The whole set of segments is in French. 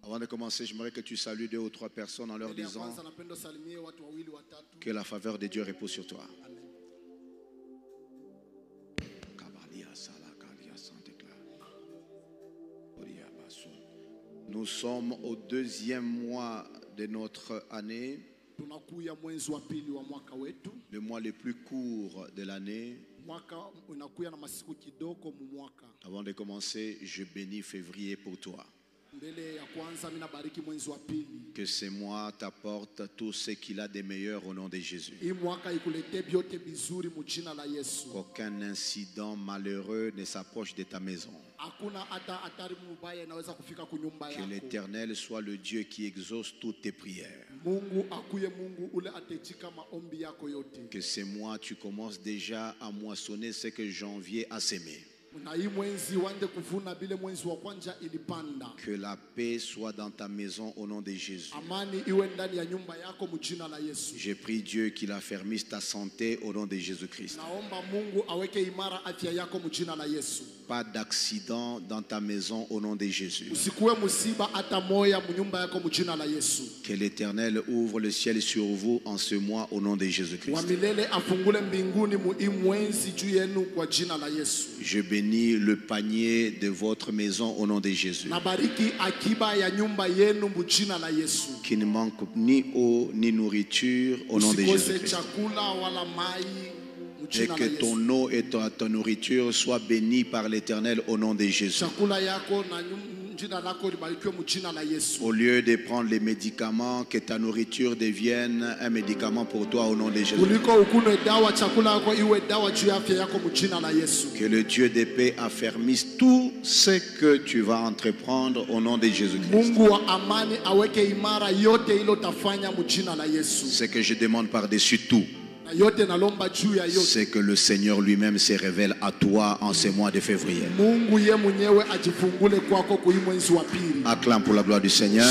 Avant de commencer, j'aimerais que tu salues 2 ou 3 personnes en leur disant que la faveur de Dieu repose sur toi. Nous sommes au 2e mois de notre année, le mois le plus court de l'année. Avant de commencer, je bénis février pour toi. Que ce mois t'apporte tout ce qu'il a de meilleur au nom de Jésus. Qu'aucun incident malheureux ne s'approche de ta maison. Que l'Éternel soit le Dieu qui exauce toutes tes prières. Que ce mois tu commences déjà à moissonner ce que janvier a sémé. Que la paix soit dans ta maison au nom de Jésus. Je prie Dieu qu'il affermisse ta santé au nom de Jésus-Christ. Pas d'accident dans ta maison au nom de Jésus. Que l'Éternel ouvre le ciel sur vous en ce mois au nom de Jésus-Christ. Je bénis le panier de votre maison au nom de Jésus. Qu'il ne manque ni eau ni nourriture au nom de Jésus-Christ. Et que ton eau et ta nourriture soient bénies par l'Éternel au nom de Jésus. Au lieu de prendre les médicaments, que ta nourriture devienne un médicament pour toi au nom de Jésus. Que le Dieu de paix affermisse tout ce que tu vas entreprendre au nom de Jésus-Christ. Ce que je demande par-dessus tout, c'est que le Seigneur lui-même se révèle à toi en ce mois de février. Acclame pour la gloire du Seigneur.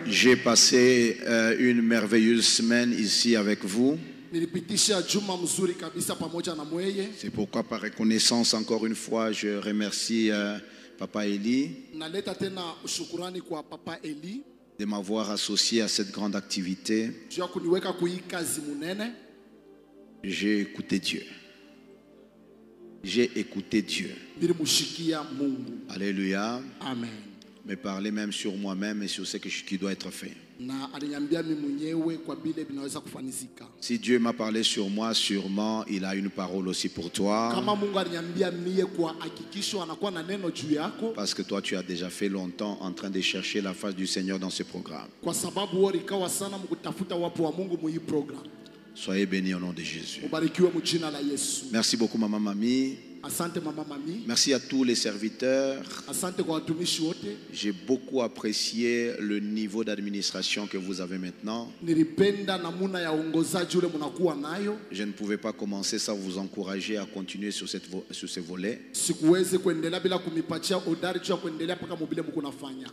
J'ai passé une merveilleuse semaine ici avec vous. C'est pourquoi par reconnaissance encore une fois je remercie Papa Eli de m'avoir associé à cette grande activité. J'ai écouté Dieu. J'ai écouté Dieu. Alléluia. Amen. Me parler même sur moi-même et sur ce qui doit être fait. Si Dieu m'a parlé sur moi, sûrement il a une parole aussi pour toi. Parce que toi tu as déjà fait longtemps en train de chercher la face du Seigneur dans ce programme. Soyez bénis au nom de Jésus. Merci beaucoup maman Mami. Merci à tous les serviteurs. J'ai beaucoup apprécié le niveau d'administration que vous avez maintenant. Je ne pouvais pas commencer sans vous encourager à continuer sur ce volet.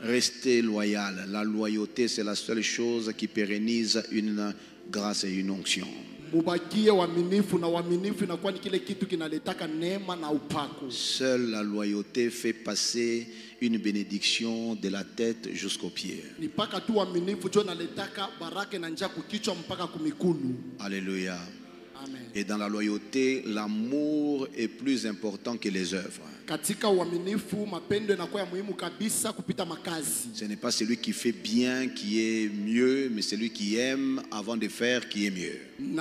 Restez loyal. La loyauté, c'est la seule chose qui pérennise une grâce et une onction. Seule la loyauté fait passer une bénédiction de la tête jusqu'aux pieds. Alléluia. Amen. Et dans la loyauté, l'amour est plus important que les œuvres. Ce n'est pas celui qui fait bien qui est mieux, mais celui qui aime avant de faire qui est mieux. Il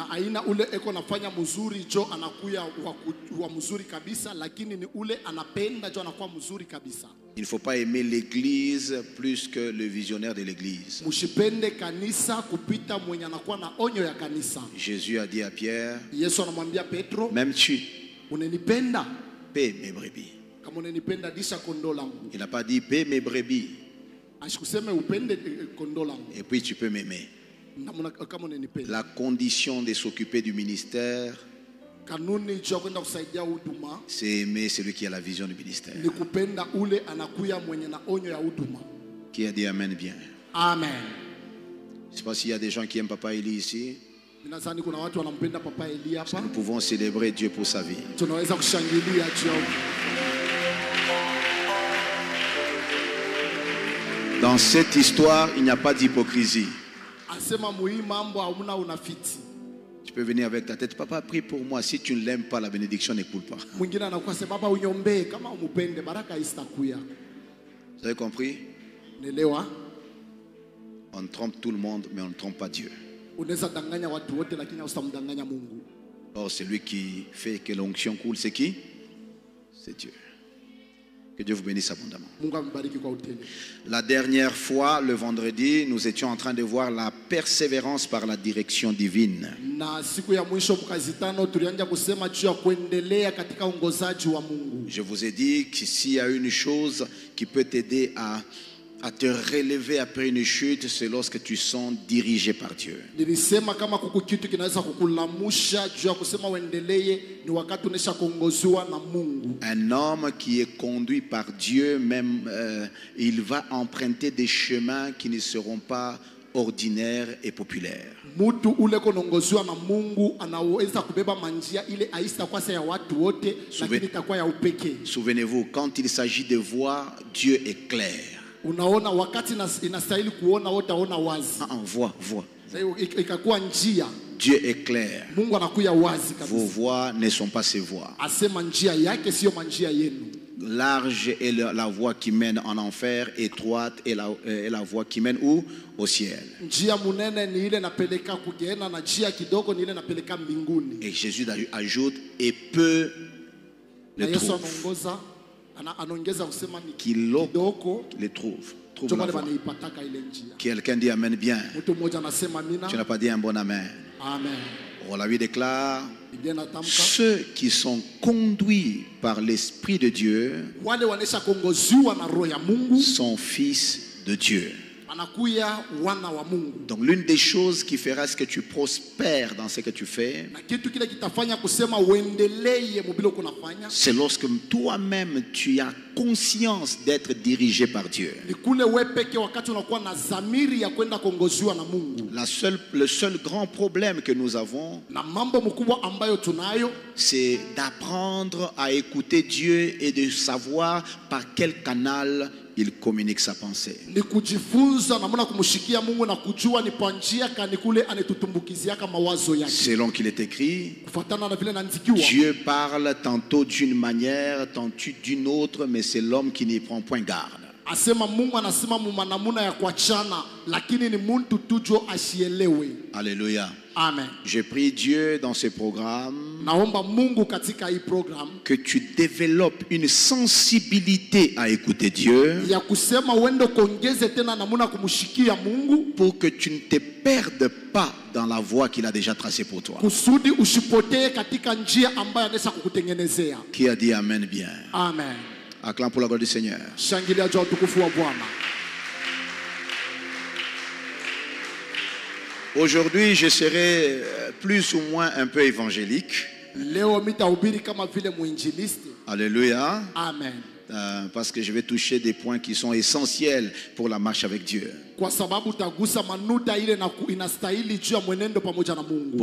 ne faut pas aimer l'église plus que le visionnaire de l'église. Jésus a dit à Pierre, même tu paie mes brebis. Il n'a pas dit paie mes brebis et puis tu peux m'aimer. La condition de s'occuper du ministère, c'est aimer celui qui a la vision du ministère. Qui a dit amen bien? Amen. Je ne sais pas s'il y a des gens qui aiment Papa Eli ici. Nous pouvons célébrer Dieu pour sa vie. Dans cette histoire, il n'y a pas d'hypocrisie. Tu peux venir avec ta tête. Papa, prie pour moi. Si tu ne l'aimes pas, la bénédiction ne coule pas. Vous avez compris? On trompe tout le monde, mais on ne trompe pas Dieu. Or, celui qui fait que l'onction coule, c'est qui? C'est Dieu. Que Dieu vous bénisse abondamment. La dernière fois, le vendredi, nous étions en train de voir la persévérance par la direction divine. Je vous ai dit que s'il y a une chose qui peut t'aider à te relever après une chute, c'est lorsque tu sens dirigé par Dieu. Un homme qui est conduit par Dieu, même il va emprunter des chemins qui ne seront pas ordinaires et populaires. Souvenez-vous, quand il s'agit de voir, Dieu est clair. Voix. Dieu est clair. Vos voix ne sont pas ses voix. Large est la voie qui mène en enfer, étroite est la voie qui mène où? Au ciel. Et Jésus ajoute, et peu le trouvent. Qui les trouve la voie. Quelqu'un dit amen bien. Tu n'as pas dit un bon amen. Amen. Oh, la vie déclare, ceux qui sont conduits par l'Esprit de Dieu sont fils de Dieu. Donc l'une des choses qui fera ce que tu prospères dans ce que tu fais, c'est lorsque toi-même tu as conscience d'être dirigé par Dieu. Le seul grand problème que nous avons, c'est d'apprendre à écouter Dieu et de savoir par quel canal il communique sa pensée. Selon qu'il est écrit, Dieu parle tantôt d'une manière, tantôt d'une autre, mais c'est l'homme qui n'y prend point garde. Alléluia. Amen. Je prie Dieu dans ce programme que tu développes une sensibilité à écouter Dieu pour que tu ne te perdes pas dans la voie qu'il a déjà tracée pour toi. Qui a dit amen bien? Amen. Acclame pour la gloire du Seigneur. Aujourd'hui, je serai plus ou moins un peu évangélique. Alléluia. Amen. Parce que je vais toucher des points qui sont essentiels pour la marche avec Dieu. Pour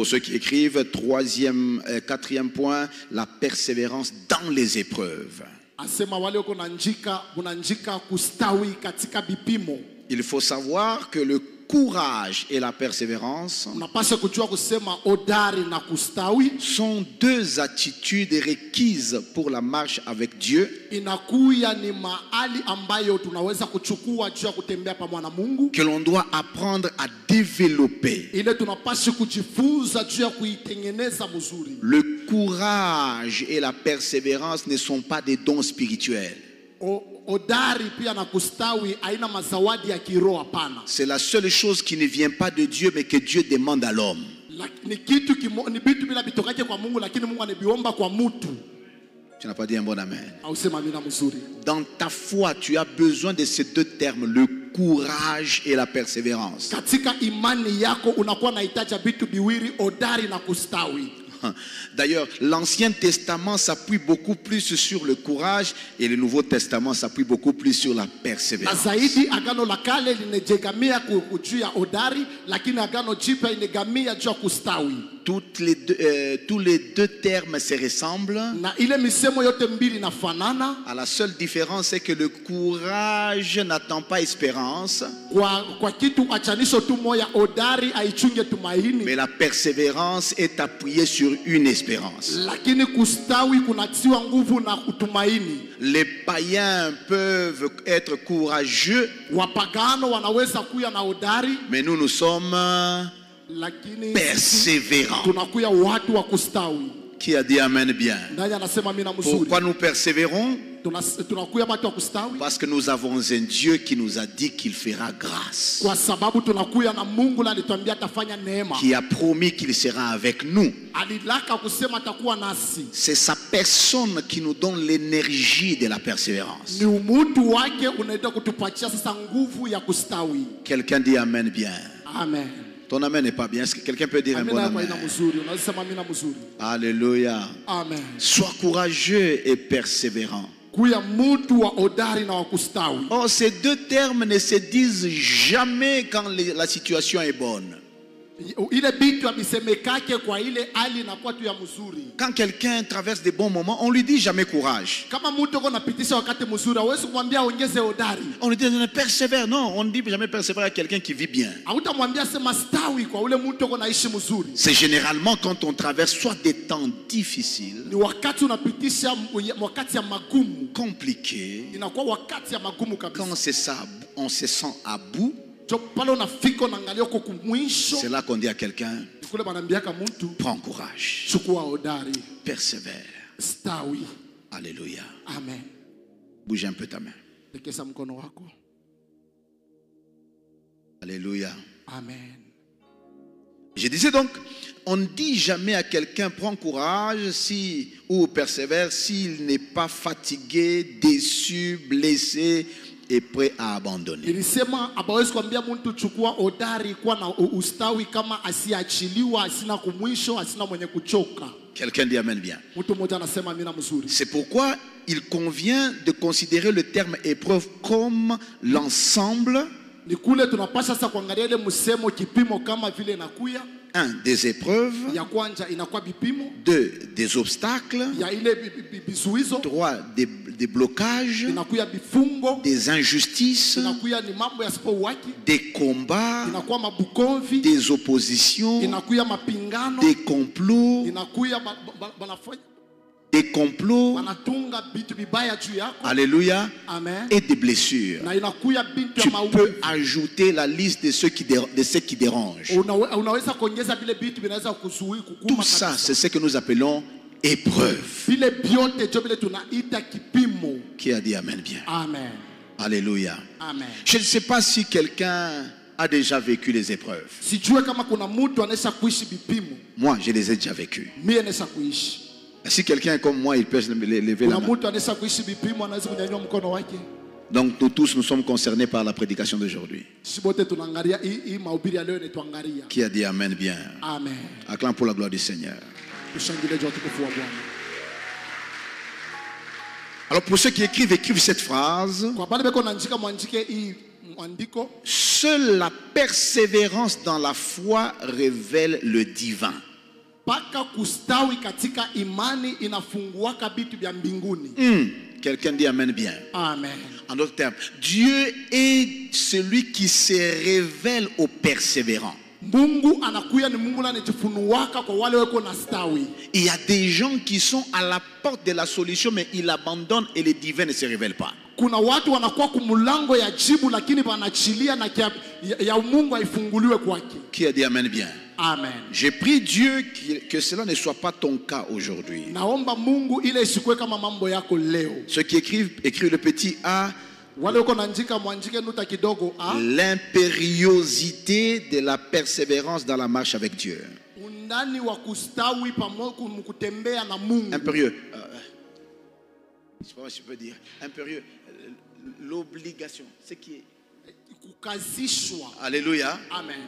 ceux qui écrivent, quatrième point, la persévérance dans les épreuves. Il faut savoir que le courage et la persévérance sont deux attitudes requises pour la marche avec Dieu, que l'on doit apprendre à développer. Le courage et la persévérance ne sont pas des dons spirituels. C'est la seule chose qui ne vient pas de Dieu mais que Dieu demande à l'homme. Tu n'as pas dit un bon amen. Dans ta foi, tu as besoin de ces deux termes, le courage et la persévérance. D'ailleurs, l'Ancien Testament s'appuie beaucoup plus sur le courage et le Nouveau Testament s'appuie beaucoup plus sur la persévérance. Tous les deux termes se ressemblent. À la seule différence, c'est que le courage n'attend pas espérance. Mais la persévérance est appuyée sur une espérance. Les païens peuvent être courageux, mais nous sommes persévérants. Qui a dit amen bien? Pourquoi nous persévérons? Parce que nous avons un Dieu qui nous a dit qu'il fera grâce, qui a promis qu'il sera avec nous. C'est sa personne qui nous donne l'énergie de la persévérance. Quelqu'un dit amen bien. Amen. Ton amen n'est pas bien. Est-ce que quelqu'un peut dire un bon amen? Alléluia. Amen. Sois courageux et persévérant. Oh, ces deux termes ne se disent jamais quand la situation est bonne. Quand quelqu'un traverse des bons moments, on lui dit jamais courage. On lui dit ne persévère. Non, on ne dit jamais persévère à quelqu'un qui vit bien. C'est généralement quand on traverse soit des temps difficiles, compliqués, quand on se sent à bout. C'est là qu'on dit à quelqu'un, prends courage, persévère. Alléluia. Amen. Bouge un peu ta main. Alléluia. Amen. Je disais donc, on ne dit jamais à quelqu'un prends courage ou persévère s'il n'est pas fatigué, déçu, blessé et prêt à abandonner. Quelqu'un dit amen bien. C'est pourquoi il convient de considérer le terme épreuve comme l'ensemble des épreuves, 2 des obstacles, 3 des blocages, des injustices, des combats, des oppositions, des complots, alléluia, et des blessures. Tu peux ajouter la liste de ceux qui dérangent. Tout ça, c'est ce que nous appelons épreuve. Qui a dit amen bien? Amen. Alléluia. Amen. Je ne sais pas si quelqu'un a déjà vécu les épreuves. Moi, je les ai déjà vécues. Si quelqu'un est comme moi, il peut lever la main. Donc nous tous, nous sommes concernés par la prédication d'aujourd'hui. Qui a dit amen bien? Amen. Acclame pour la gloire du Seigneur. Alors pour ceux qui écrivent cette phrase, seule la persévérance dans la foi révèle le divin. Quelqu'un dit amen bien. Amen. En d'autres termes, Dieu est celui qui se révèle aux persévérants. Il y a des gens qui sont à la porte de la solution, mais ils abandonnent et le divin ne se révèle pas. Qui a dit amen bien? Amen. J'ai prie Dieu que cela ne soit pas ton cas aujourd'hui. Ceux qui écrivent le petit A. L'impériosité de la persévérance dans la marche avec Dieu. Impérieux. Je sais pas si je peux dire. Impérieux. L'obligation. Ce qui est. Alléluia. Amen.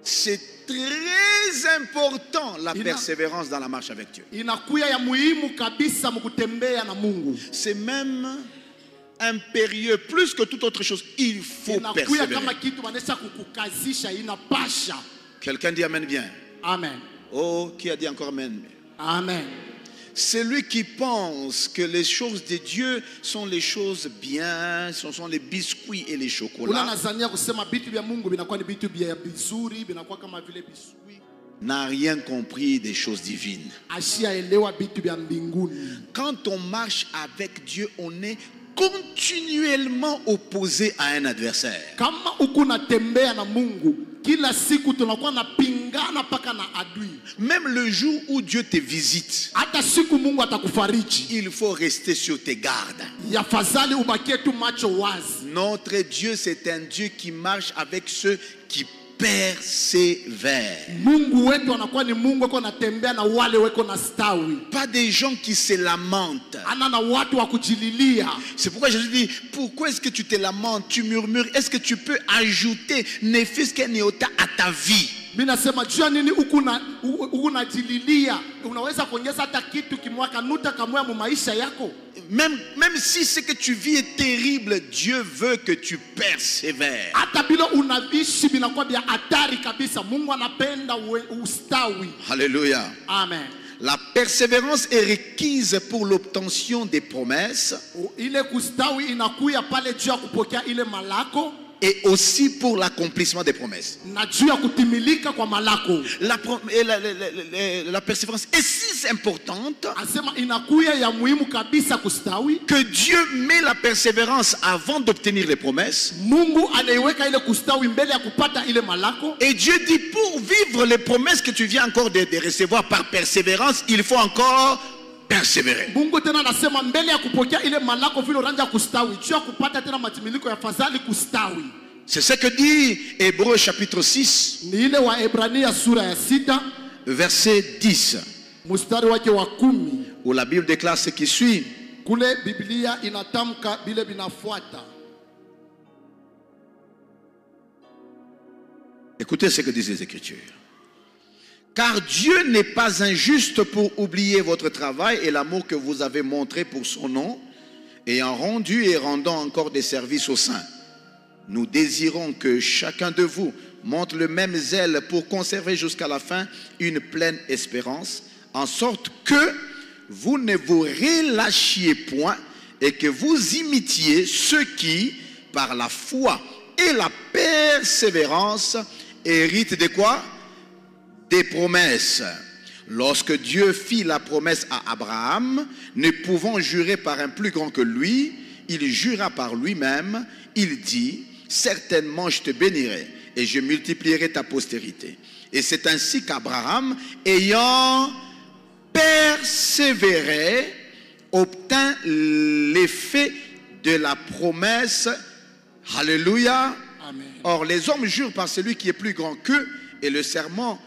C'est très important la persévérance dans la marche avec Dieu. C'est même impérieux, plus que toute autre chose. Il faut persévérer. Quelqu'un dit Amen bien. Amen. Oh, qui a dit encore Amen? Amen. Celui qui pense que les choses de Dieu sont les choses bien, ce sont les biscuits et les chocolats, n'a rien compris des choses divines. Quand on marche avec Dieu, on est continuellement opposé à un adversaire. Même le jour où Dieu te visite, il faut rester sur tes gardes. Notre Dieu, c'est un Dieu qui marche avec ceux qui persévèrent. Pas des gens qui se lamentent. C'est pourquoi Jésus dit, pourquoi est-ce que tu te lamentes, tu murmures? Est-ce que tu peux ajouter ne fût-ce qu'un iota à ta vie? Même si ce que tu vis est terrible, Dieu veut que tu persévères. Alléluia. Amen. La persévérance est requise pour l'obtention des promesses et aussi pour l'accomplissement des promesses. La persévérance est si importante que Dieu met la persévérance avant d'obtenir les promesses. Et Dieu dit, pour vivre les promesses que tu viens encore de recevoir par persévérance, il faut encore persévérer. C'est ce que dit Hébreux chapitre 6, verset 10, où la Bible déclare ce qui suit. Écoutez ce que disent les Écritures. Car Dieu n'est pas injuste pour oublier votre travail et l'amour que vous avez montré pour son nom, ayant rendu et rendant encore des services aux saints. Nous désirons que chacun de vous montre le même zèle pour conserver jusqu'à la fin une pleine espérance, en sorte que vous ne vous relâchiez point et que vous imitiez ceux qui, par la foi et la persévérance, héritent de quoi? Des promesses. Lorsque Dieu fit la promesse à Abraham, ne pouvant jurer par un plus grand que lui, il jura par lui-même, il dit, certainement je te bénirai et je multiplierai ta postérité. Et c'est ainsi qu'Abraham, ayant persévéré, obtint l'effet de la promesse. Alléluia. Amen. Or les hommes jurent par celui qui est plus grand qu'eux, et le serment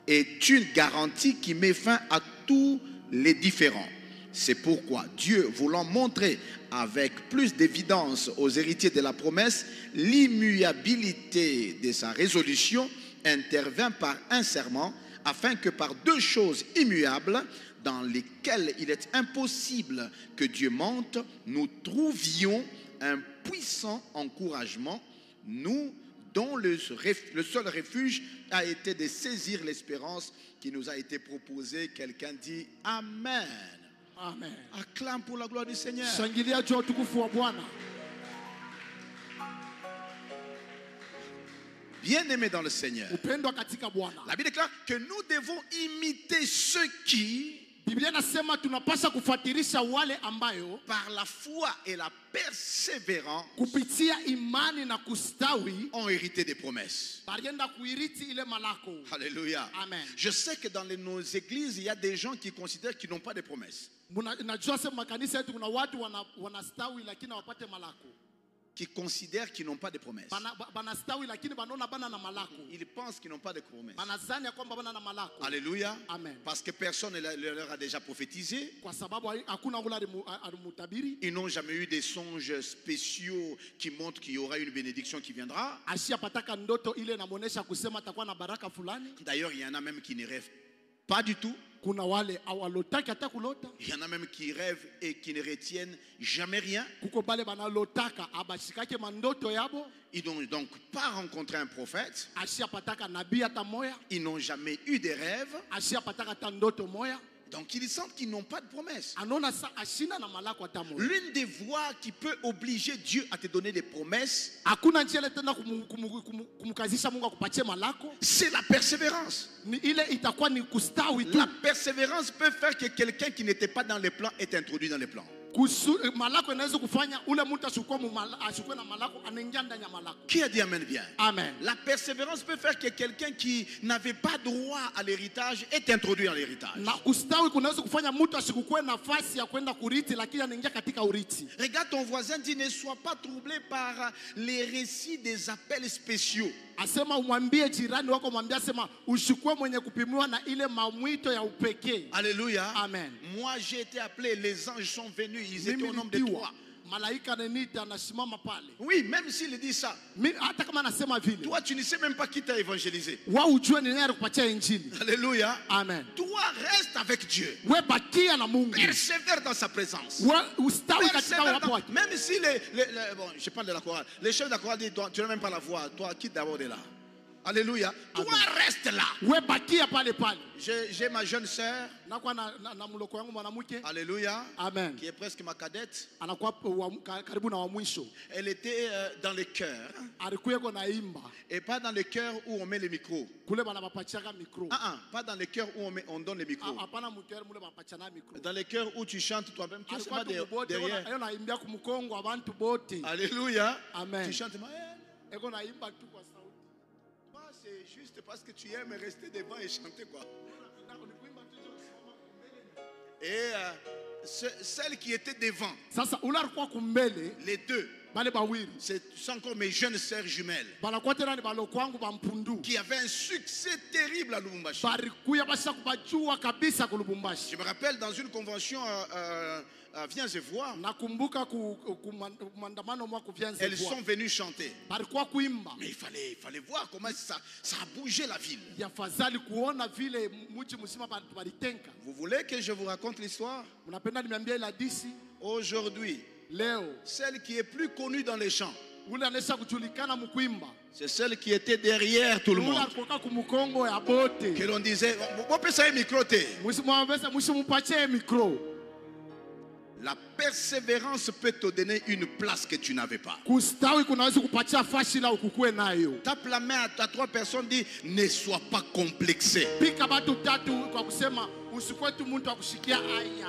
est une garantie qui met fin à tous les différends. C'est pourquoi Dieu, voulant montrer avec plus d'évidence aux héritiers de la promesse l'immuabilité de sa résolution, intervint par un serment, afin que par deux choses immuables, dans lesquelles il est impossible que Dieu mente, nous trouvions un puissant encouragement, nous dont le seul refuge a été de saisir l'espérance qui nous a été proposée. Quelqu'un dit Amen. Amen. Acclame pour la gloire du Seigneur. Bien-aimés dans le Seigneur, la Bible déclare que nous devons imiter ceux qui, par la foi et la persévérance, ont hérité des promesses. Alléluia. Amen. Je sais que dans nos églises, il y a des gens qui considèrent qu'ils n'ont pas de promesses. qui considèrent qu'ils n'ont pas de promesses. Ils pensent qu'ils n'ont pas de promesses. Alléluia. Amen. Parce que personne ne leur a déjà prophétisé. Ils n'ont jamais eu des songes spéciaux qui montrent qu'il y aura une bénédiction qui viendra. D'ailleurs, il y en a même qui ne rêvent pas du tout. Il y en a même qui rêvent et qui ne retiennent jamais rien. Ils n'ont donc pas rencontré un prophète. Ils n'ont jamais eu de rêves. Donc ils sentent qu'ils n'ont pas de promesse. L'une des voies qui peut obliger Dieu à te donner des promesses, c'est la persévérance. La persévérance peut faire que quelqu'un qui n'était pas dans les plans est introduit dans les plans. Qui a dit amen bien? Amen. La persévérance peut faire que quelqu'un qui n'avait pas droit à l'héritage est introduit dans l'héritage. Regarde ton voisin, dit ne sois pas troublé par les récits des appels spéciaux. Alléluia. Amen. Moi j'ai été appelé, les anges sont venus, ils étaient au nombre de 3. Oui, même s'il dit ça, toi tu ne sais même pas qui t'a évangélisé. Alléluia. Amen. Toi reste avec Dieu. Persévère dans sa présence. Même si bon, je parle de la chorale. Les chefs de la chorale disent tu n'as même pas la voix. Toi quitte d'abord de là. Alléluia. Toi reste là. J'ai ma jeune sœur. Alléluia. Amen. Qui est presque ma cadette. Elle était dans les chœurs. Et pas dans les chœurs où on met les micros. Pas dans les chœurs où on donne les micros. Dans les chœurs où tu chantes toi-même. Tu sais pas derrière. Alléluia. Amen. Tu chantes. C'est juste parce que tu aimes rester devant et chanter quoi. Et celle qui était devant, les deux, c'est encore mes jeunes sœurs jumelles qui avaient un succès terrible à Lubumbashi. Je me rappelle dans une convention Viens et voir. Elles sont venues chanter. Mais il fallait voir comment ça a bougé la ville. Vous voulez que je vous raconte l'histoire? Aujourd'hui, celle qui est plus connue dans les chants, c'est celle qui était derrière tout le monde. Que l'on disait, la persévérance peut te donner une place que tu n'avais pas. Tape la main à 3 personnes, dis ne sois pas complexé.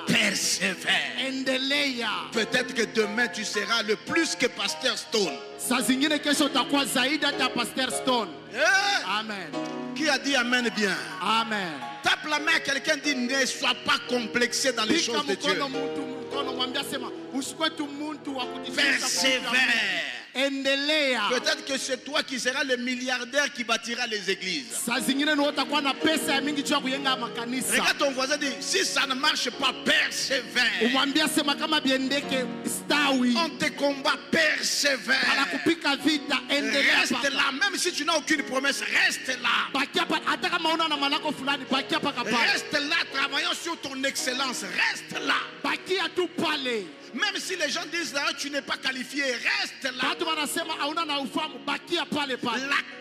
Persévère. Peut-être que demain tu seras le plus que Pasteur Stone. Amen. Qui a dit amen bien? Amen. Tape la main à quelqu'un, dit ne sois pas complexé dans les choses de Dieu. Persévère. Peut-être que c'est toi qui seras le milliardaire qui bâtira les églises. Regarde ton voisin, dit si ça ne marche pas, persévère. On te combat, persévère. Reste là, même si tu n'as aucune promesse, reste là. Reste là, travaillant sur ton excellence, reste là. Même si les gens disent là, tu n'es pas qualifié, reste là. La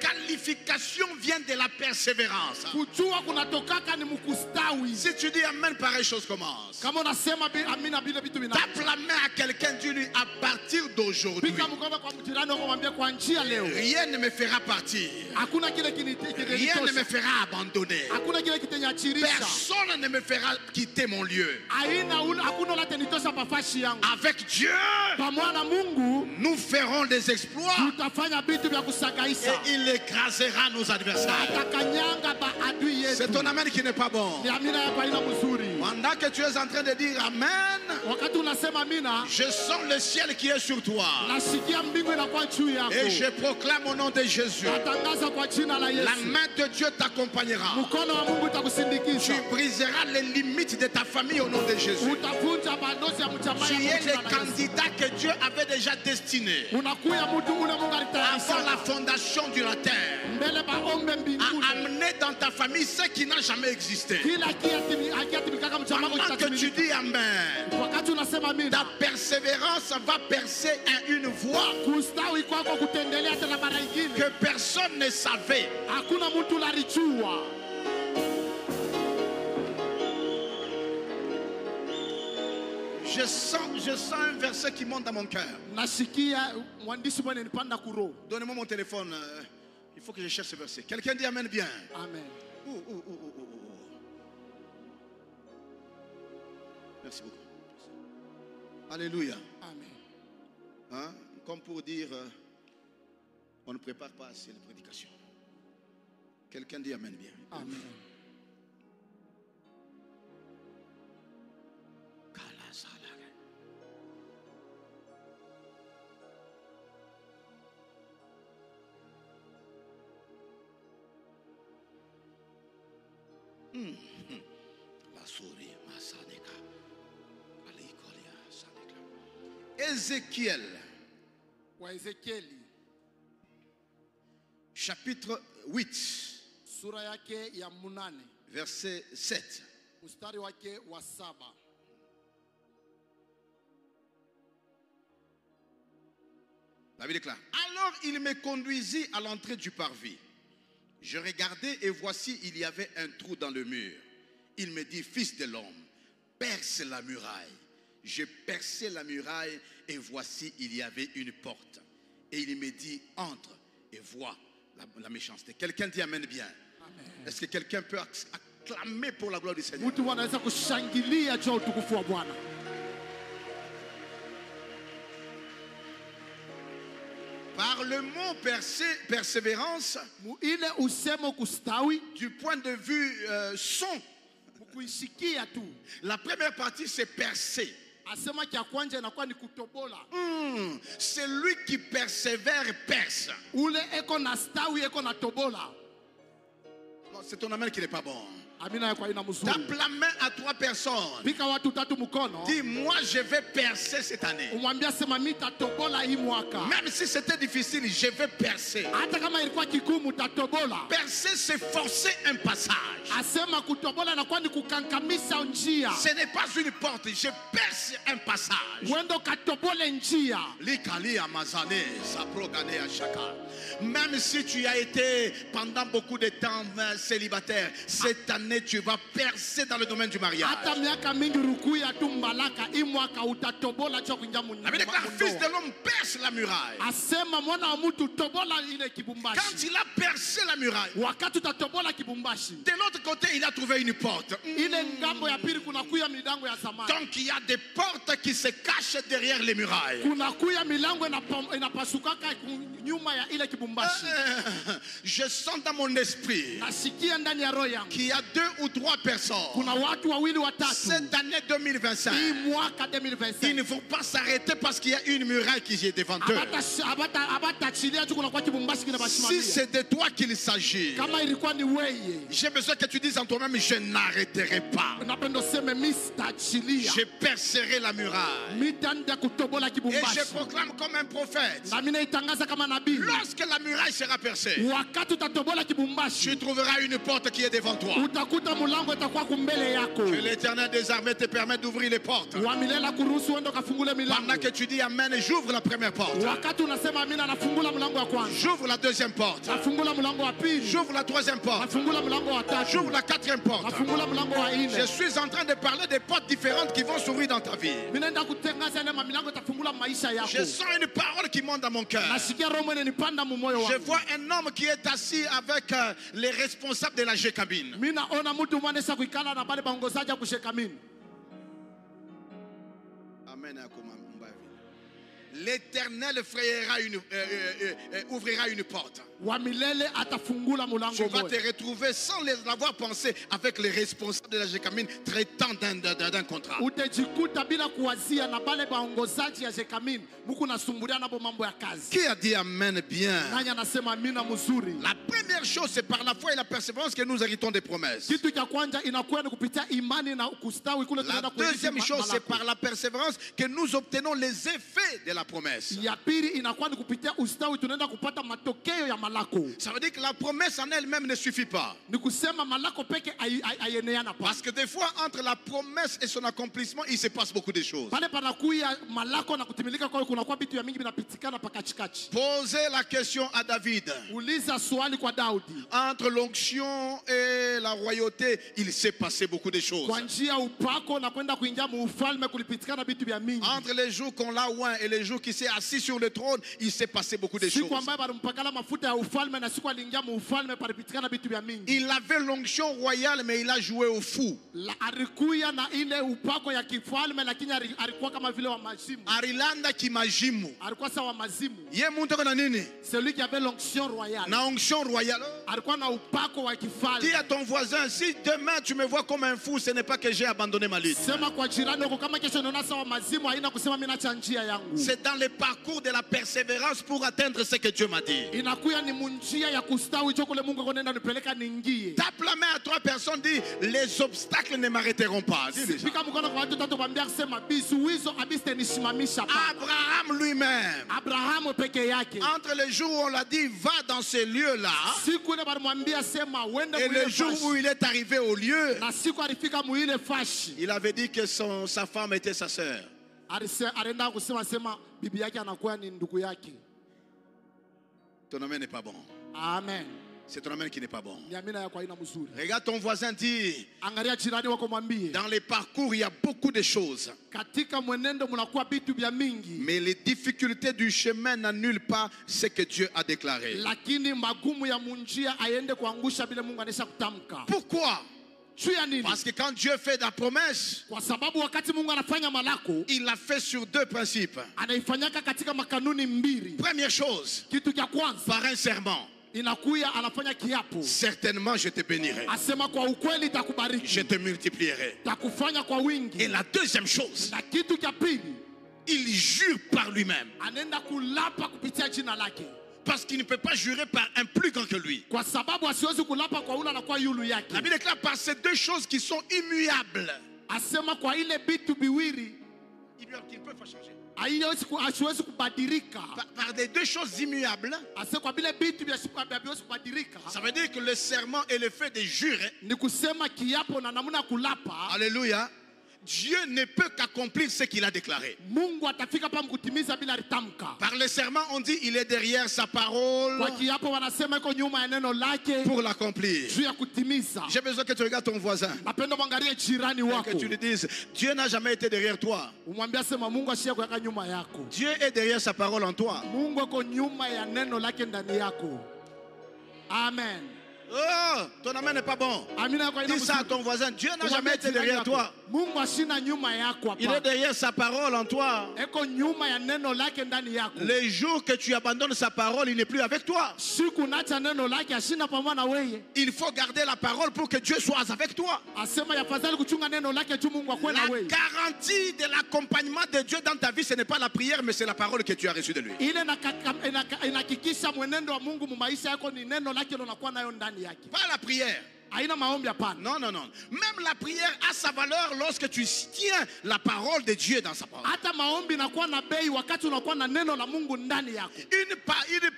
qualification vient de la persévérance. Si tu dis amen, pareille chose commence. Tape la main à quelqu'un, dis-lui à partir d'aujourd'hui, rien ne me fera partir. Rien ne me fera abandonner. Personne ne me fera quitter mon lieu. Avec Dieu, nous ferons des exploits et il écrasera nos adversaires. C'est ton amen qui n'est pas bon. Pendant que tu es en train de dire Amen, je sens le ciel qui est sur toi. Et je proclame au nom de Jésus, la main de Dieu t'accompagnera. Tu briseras les limites de ta famille au nom de Jésus. Tu es le candidat que Dieu avait déjà destiné avant la fondation de la terre à amener dans ta famille ce qui n'a jamais existé. Pendant que tu dis Amen, ta persévérance va percer une voie que personne ne savait. Je sens un verset qui monte dans mon cœur. Donnez-moi mon téléphone. Il faut que je cherche ce verset. Quelqu'un dit Amen bien. Amen. Merci beaucoup. Alléluia. Amen. Hein? Comme pour dire, on ne prépare pas assez les prédications. Quelqu'un dit Amen bien. Amen. Ézéchiel, chapitre 8, verset 7. La Bible déclare: alors il me conduisit à l'entrée du parvis. Je regardais et voici il y avait un trou dans le mur. Il me dit: fils de l'homme, perce la muraille. Je perçai la muraille et voici il y avait une porte. Et il me dit: entre et vois la méchanceté. Quelqu'un dit Amen bien. Amen. Est-ce que quelqu'un peut acclamer pour la gloire du Seigneur? Par le mot persévérance, du point de vue son, la première partie c'est percer. Celui qui persévère perce. Non, c'est ton amen qui n'est pas bon. Tape la main à 3 personnes. Dis: moi je vais percer cette année. Même si c'était difficile, je vais percer. Percer, c'est forcer un passage. Ce n'est pas une porte, je perce un passage. Même si tu as été pendant beaucoup de temps célibataire, cette année tu vas percer dans le domaine du mariage. La Bible déclare: fils de l'homme perce la muraille. Quand il a percé la muraille, de l'autre côté il a trouvé une porte. Donc il y a des portes qui se cachent derrière les murailles. Je sens dans mon esprit qu'il y a 2 ou 3 personnes cette année 2025. Ils ne vont pas s'arrêter parce qu'il y a une muraille qui est devant eux. Si c'est de toi qu'il s'agit, j'ai besoin que tu dises en toi-même: je n'arrêterai pas. Je percerai la muraille. Et je proclame comme un prophète: lorsque la muraille sera percée, tu trouveras une porte qui est devant toi. Que l'Éternel des armées te permette d'ouvrir les portes. Pendant que tu dis Amen, j'ouvre la première porte. J'ouvre la deuxième porte. J'ouvre la troisième porte. J'ouvre la quatrième porte. Je suis en train de parler des portes différentes qui vont s'ouvrir dans ta vie. Je sens une parole qui monte dans mon cœur. Je vois un homme qui est assis avec les responsables de la G-Cabine. Amen. l'Éternel ouvrira une porte. Tu vas te retrouver sans les avoir pensé avec les responsables de la Gécamine traitant d'un contrat. Qui a dit Amen bien? La première chose, c'est par la foi et la persévérance que nous héritons des promesses. La deuxième chose, c'est par la persévérance que nous obtenons les effets de la promesse. Ça veut dire que la promesse en elle-même ne suffit pas. Parce que des fois, entre la promesse et son accomplissement, il se passe beaucoup de choses. Posez la question à David. Entre l'onction et la royauté, il s'est passé beaucoup de choses. Entre les jours qu'on l'a oint et les jours qu'il s'est assis sur le trône, il s'est passé beaucoup de choses. Il avait l'onction royale, mais il a joué au fou. Arilanda kimajimu. Celui qui avait l'onction royale. Dis à ton voisin, si demain tu me vois comme un fou, ce n'est pas que j'ai abandonné ma liste. C'est dans le parcours de la persévérance pour atteindre ce que Dieu m'a dit. Tape la main à 3 personnes, dis, les obstacles ne m'arrêteront pas. Abraham lui-même, entre les jours où on l'a dit, va dans ces lieux-là, et le jour où il est arrivé au lieu, il avait dit que sa femme était sa sœur. Ton amen n'est pas bon. Amen. C'est ton amen qui n'est pas bon. Regarde ton voisin, dit, dans les parcours, il y a beaucoup de choses. Mais les difficultés du chemin n'annulent pas ce que Dieu a déclaré. Pourquoi? Parce que quand Dieu fait la promesse, il l'a fait sur 2 principes. Première chose, par un serment. Certainement je te bénirai. Je te multiplierai. Et la deuxième chose, il jure par lui-même. Parce qu'il ne peut pas jurer par un plus grand que lui. La Bible déclare par ces 2 choses qui sont immuables. Qui ne peuvent pas changer. Par des 2 choses immuables. Ça veut dire que le serment et le fait de jurer. Alléluia. Dieu ne peut qu'accomplir ce qu'il a déclaré. Par le serment, on dit il est derrière sa parole pour l'accomplir. J'ai besoin que tu regardes ton voisin et que tu lui dises, Dieu n'a jamais été derrière toi. Dieu est derrière sa parole en toi. Amen. Oh, ton amen n'est pas bon. Dis ça à ton voisin. Dieu n'a jamais été derrière toi. Il est derrière sa parole en toi. Les jours que tu abandonnes sa parole, il n'est plus avec toi. Il faut garder la parole pour que Dieu soit avec toi. La garantie de l'accompagnement de Dieu dans ta vie, ce n'est pas la prière, mais c'est la parole que tu as reçue de lui. Pas la prière. Non, non, non. Même la prière a sa valeur lorsque tu tiens la parole de Dieu dans sa parole. Une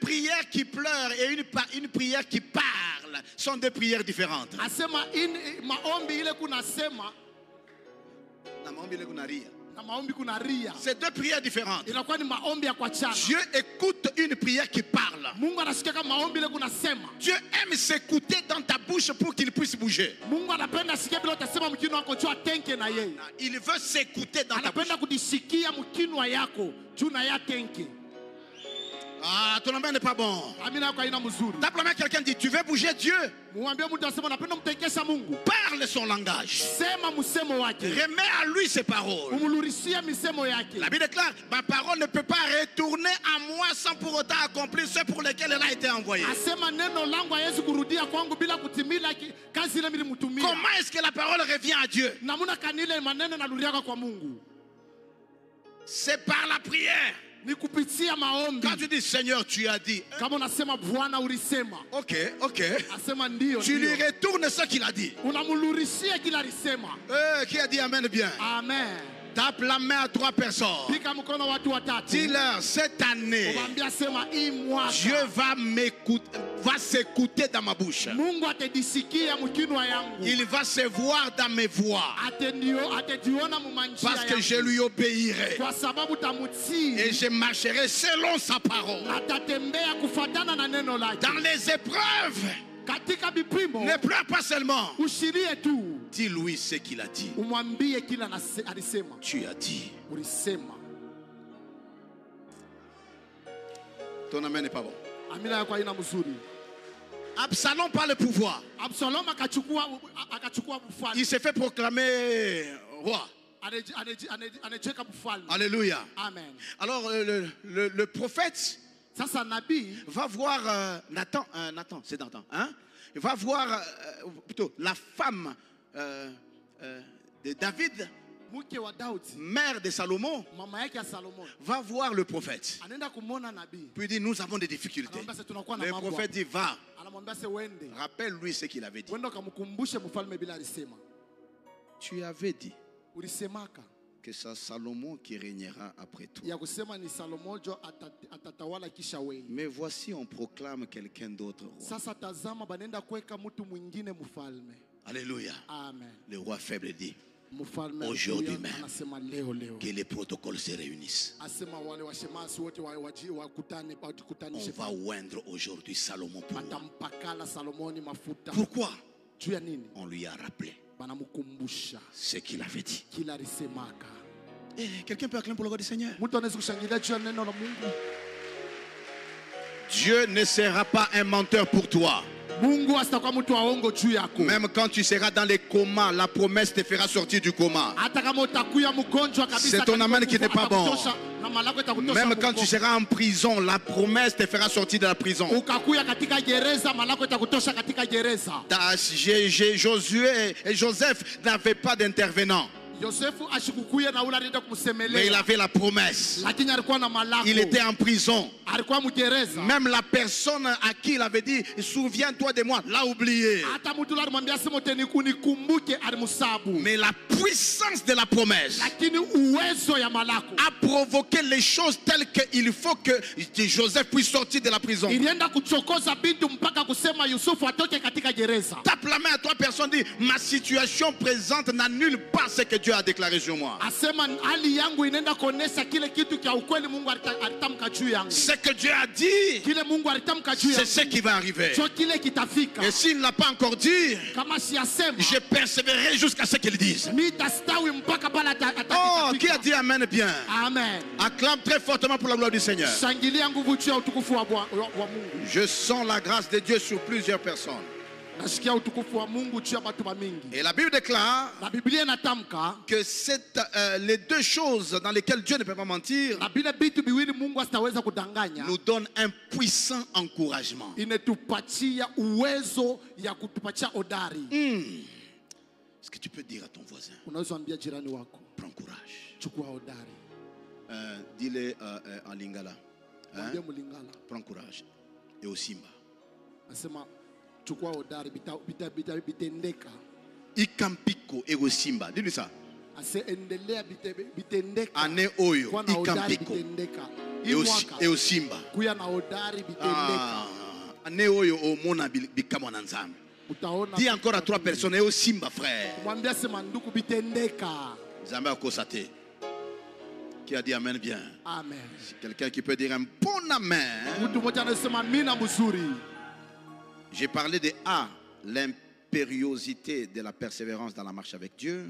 prière qui pleure et une prière qui parle sont 2 prières différentes. C'est 2 prières différentes. Dieu écoute une prière qui parle. Dieu aime s'écouter dans ta bouche pour qu'il puisse bouger. Il veut s'écouter dans ta bouche. Ah, ton amen n'est pas bon. Tape la main, quelqu'un dit, tu veux bouger Dieu? Parle son langage. Remets à lui ses paroles. La Bible déclare, ma parole ne peut pas retourner à moi sans pour autant accomplir ce pour lequel elle a été envoyée. Comment est-ce que la parole revient à Dieu? C'est par la prière. Quand tu dis Seigneur, tu as dit. Ok. Tu lui retournes ce qu'il a dit. Qui a dit Amen bien? Amen. Tape la main à 3 personnes. Dis-leur, cette année, Dieu va s'écouter dans ma bouche. Il va se voir dans mes voix. Parce que je lui obéirai. Et je marcherai selon sa parole. Dans les épreuves, ne pleure pas seulement. Dis-lui ce qu'il a dit. Tu as dit. Ton amen n'est pas bon. Absalom par le pouvoir. Il s'est fait proclamer roi. Alléluia. Amen. Alors le prophète va voir Nathan, c'est Nathan, hein? Il va voir plutôt la femme de David, mère de Salomon, va voir le prophète. Puis il dit, nous avons des difficultés. Le prophète dit, va, rappelle-lui ce qu'il avait dit. Tu avais dit que c'est Salomon qui régnera après toi. Mais voici, on proclame quelqu'un d'autre roi. Alléluia. Amen. Le roi faible dit, aujourd'hui même, que les protocoles se réunissent. On va oindre aujourd'hui Salomon pour moi. Pourquoi? On lui a rappelé ce qu'il avait dit. Quelqu'un peut acclamer pour le roi du Seigneur? Dieu ne sera pas un menteur pour toi. Même quand tu seras dans les comas, la promesse te fera sortir du coma. C'est ton amen qui n'est pas bon. Même quand tu seras en prison, la promesse te fera sortir de la prison. Josué et Joseph n'avaient pas d'intervenant. Mais il avait la promesse. Il était en prison. Même la personne à qui il avait dit, souviens-toi de moi, l'a oublié. Mais la puissance de la promesse a provoqué les choses telles qu'il faut que Joseph puisse sortir de la prison. Tape la main à 3 personnes, dit, ma situation présente n'annule pas ce que Dieu a déclaré sur moi. Ce que Dieu a dit, c'est ce qui va arriver. Et s'il ne l'a pas encore dit, je persévérerai jusqu'à ce qu'il dise. Oh, qui a dit Amen bien? Amen. Acclame très fortement pour la gloire du Seigneur. Je sens la grâce de Dieu sur plusieurs personnes. Et la Bible déclare que c'est les 2 choses dans lesquelles Dieu ne peut pas mentir nous donne un puissant encouragement. Est-ce que tu peux dire à ton voisin, prends courage. Dis-le en lingala, hein? Prends courage. Et au Simba, ikampiko ego Simba. Dis-lui ça. Ane oyo ikampiko et au Simba. Ane oyo o mona bikamo na nzambe. Dis encore à 3 personnes, et au Simba frère. Nzambe akosate. Qui a dit Amen bien? Amen. Quelqu'un qui peut dire un bon Amen. J'ai parlé de A, l'impériosité de la persévérance dans la marche avec Dieu.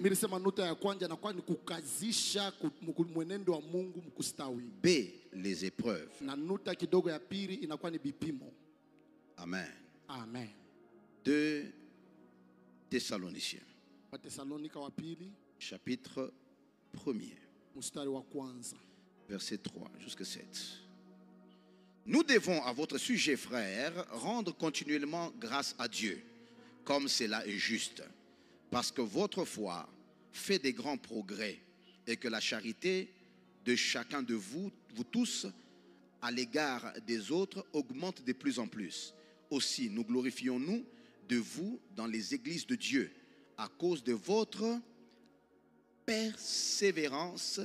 B, les épreuves. Amen. Amen. 2 Thessaloniciens. Chapitre 1er. Verset 3 jusqu'à 7. Nous devons, à votre sujet, frères, rendre continuellement grâce à Dieu, comme cela est juste, parce que votre foi fait des grands progrès et que la charité de chacun de vous tous, à l'égard des autres, augmente de plus en plus. Aussi, nous glorifions-nous de vous dans les églises de Dieu, à cause de votre persévérance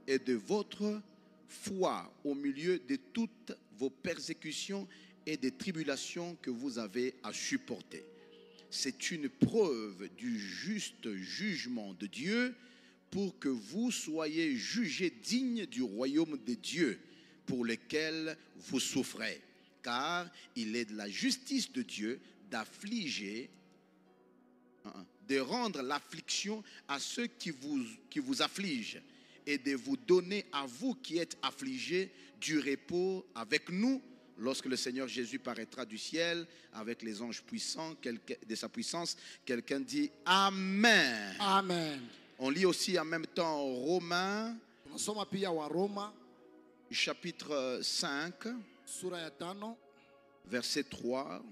et de votre foi au milieu de toutes vos persécutions et des tribulations que vous avez à supporter. C'est une preuve du juste jugement de Dieu pour que vous soyez jugés dignes du royaume de Dieu pour lequel vous souffrez. Car il est de la justice de Dieu d'affliger, de rendre l'affliction à ceux qui vous affligent et de vous donner à vous qui êtes affligés du repos avec nous lorsque le Seigneur Jésus paraîtra du ciel avec les anges puissants de sa puissance. Quelqu'un dit Amen. Amen. On lit aussi en même temps Romains chapitre 5 verset 3.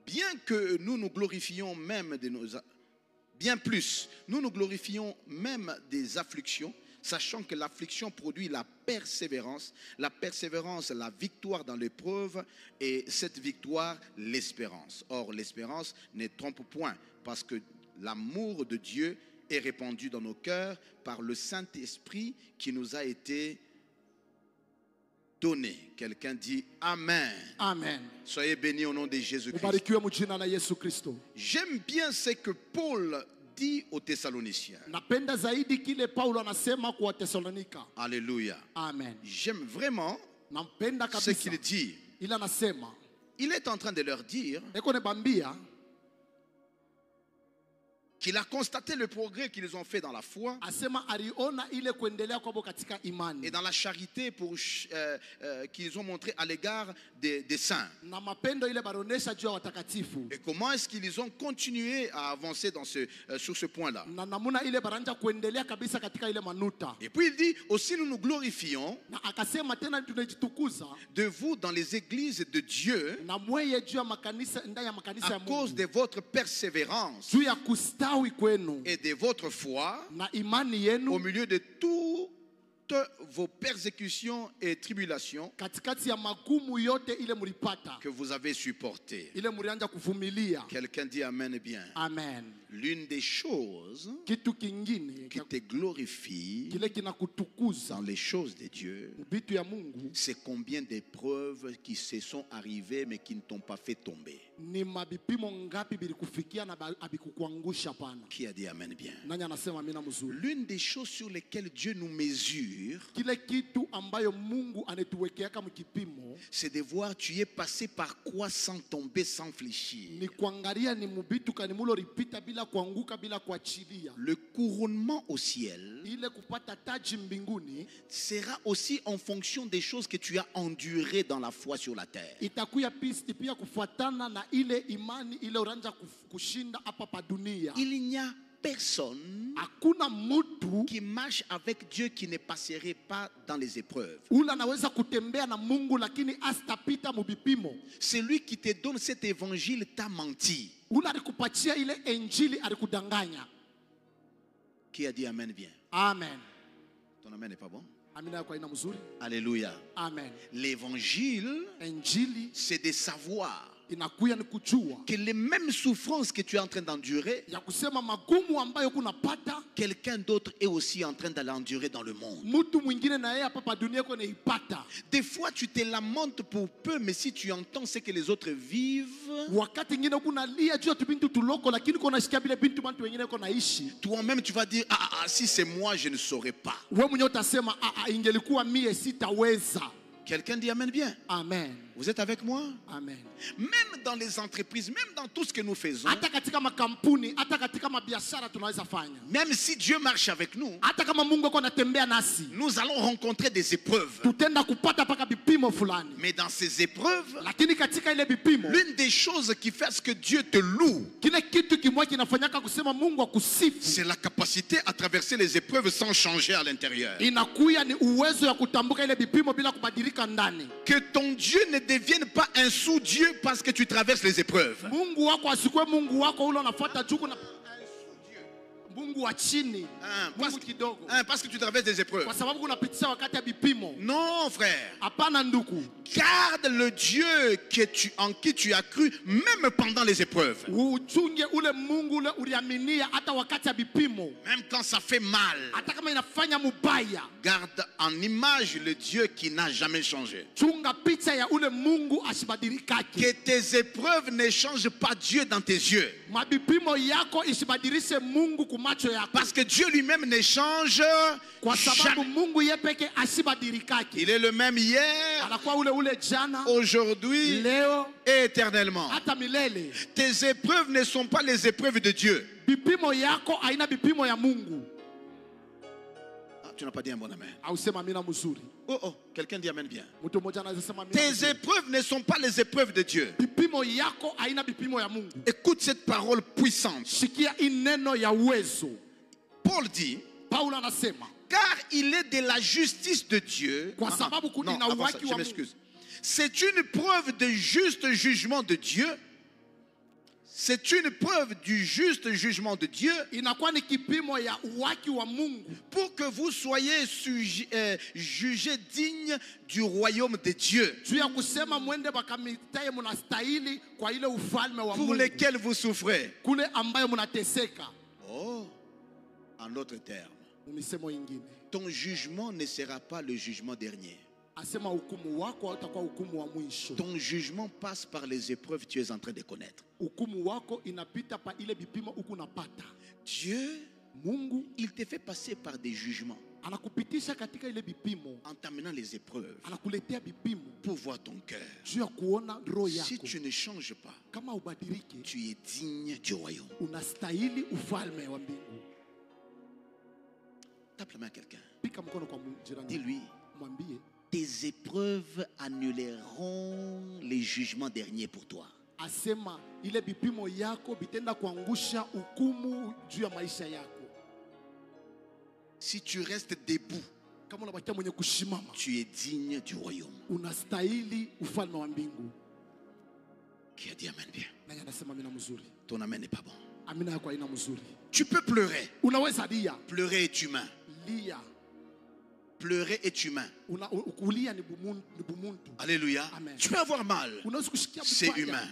Bien que nous nous glorifions même de nos... Bien plus, nous nous glorifions même des afflictions, sachant que l'affliction produit la persévérance, la victoire dans l'épreuve, et cette victoire, l'espérance. Or, l'espérance ne trompe point, parce que l'amour de Dieu est répandu dans nos cœurs par le Saint-Esprit qui nous a été donné. Quelqu'un dit Amen. Amen. Soyez bénis au nom de Jésus-Christ. J'aime bien ce que Paul dit aux Thessaloniciens. Alléluia. Amen. J'aime vraiment ce qu'il dit. Il est en train de leur dire qu'il a constaté le progrès qu'ils ont fait dans la foi et dans la charité qu'ils ont montré à l'égard des saints. Et comment est-ce qu'ils ont continué à avancer sur ce point-là. Et puis il dit, aussi nous nous glorifions de vous dans les églises de Dieu à cause de votre persévérance et de votre foi au milieu de toutes vos persécutions et tribulations que vous avez supportées. Quelqu'un dit Amen bien. Amen. L'une des choses qui te glorifie dans les choses de Dieu, c'est combien d'épreuves qui se sont arrivées mais qui ne t'ont pas fait tomber. Qui a dit Amen bien? L'une des choses sur lesquelles Dieu nous mesure, c'est de voir tu es passé par quoi sans tomber, sans fléchir. Le couronnement au ciel sera aussi en fonction des choses que tu as endurées dans la foi sur la terre. Il n'y a personne qui marche avec Dieu qui ne passerait pas dans les épreuves. Celui qui te donne cet évangile t'a menti. Qui a dit Amen bien? Amen. Ton Amen n'est pas bon? Alléluia. Amen. L'évangile, c'est de savoir que les mêmes souffrances que tu es en train d'endurer, quelqu'un d'autre est aussi en train de l'endurer dans le monde. Des fois tu te lamentes pour peu, mais si tu entends ce que les autres vivent, toi-même tu vas dire si c'est moi je ne saurais pas. Quelqu'un dit Amen bien. Amen. Vous êtes avec moi? Amen. Même dans les entreprises, même dans tout ce que nous faisons, même si Dieu marche avec nous, nous allons rencontrer des épreuves. Mais dans ces épreuves, l'une des choses qui fait ce que Dieu te loue, c'est la capacité à traverser les épreuves sans changer à l'intérieur. Que ton Dieu ne devienne pas un sous-Dieu parce que tu traverses les épreuves. Parce que tu traverses des épreuves. Non, frère. Garde le Dieu en qui tu as cru, même pendant les épreuves. Même quand ça fait mal. Garde en image le Dieu qui n'a jamais changé. Que tes épreuves ne changent pas Dieu dans tes yeux. Parce que Dieu lui-même ne change jamais. Il est le même hier, aujourd'hui et éternellement. Tes épreuves ne sont pas les épreuves de Dieu. Tu n'as pas dit un bon amen. Oh, quelqu'un dit amen bien. Tes épreuves ne sont pas les épreuves de Dieu. Écoute cette parole puissante. Paul dit, car il est de la justice de Dieu. Je m'excuse. C'est une preuve de juste jugement de Dieu. C'est une preuve du juste jugement de Dieu pour que vous soyez jugés dignes du royaume de Dieu pour lesquels vous souffrez. Oh, en d'autres termes, ton jugement ne sera pas le jugement dernier. Ton jugement passe par les épreuves que tu es en train de connaître. Dieu, il te fait passer par des jugements en t'amenant les épreuves pour voir ton cœur. Si tu ne changes pas, tu es digne du royaume. Tape la main à quelqu'un. Dis-lui, tes épreuves annuleront les jugements derniers pour toi. Si tu restes debout, tu es digne du royaume. Qui a dit amen bien? Ton amen n'est pas bon. Tu peux pleurer. Pleurer est humain. Pleurer est humain. Alléluia. Amen. Tu peux avoir mal. C'est humain.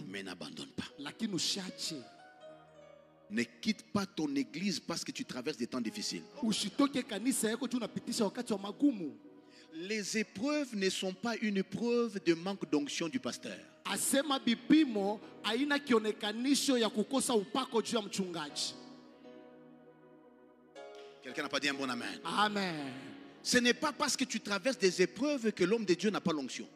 Mais n'abandonne pas. Ne quitte pas ton église parce que tu traverses des temps difficiles. Les épreuves ne sont pas une preuve de manque d'onction du pasteur. Quelqu'un n'a pas dit un bon amen. Amen. Ce n'est pas parce que tu traverses des épreuves que l'homme de Dieu n'a pas l'onction.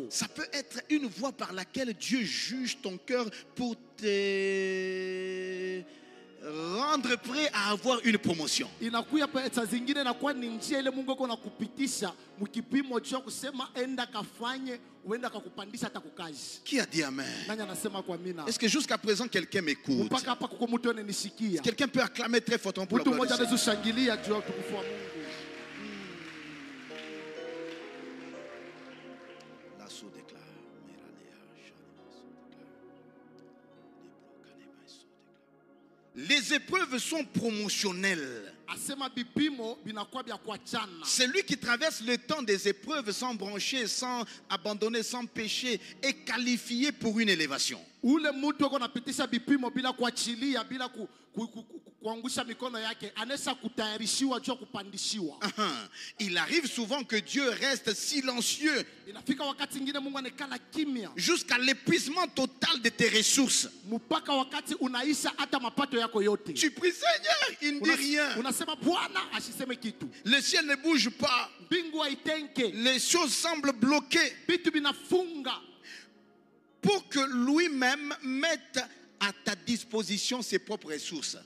Ça peut être une voie par laquelle Dieu juge ton cœur pour te rendre prêt à avoir une promotion. Qui a dit amen? Est-ce que jusqu'à présent quelqu'un m'écoute? Quelqu'un peut acclamer très fortement pour la gloire de Dieu? Les épreuves sont promotionnelles. Celui qui traverse le temps des épreuves sans broncher, sans abandonner, sans pécher est qualifié pour une élévation. Il arrive souvent que Dieu reste silencieux jusqu'à l'épuisement total de tes ressources. Tu pries, Seigneur, il ne dit rien. Le ciel ne bouge pas. Les choses semblent bloquées. Pour que lui-même mette à ta disposition ses propres ressources.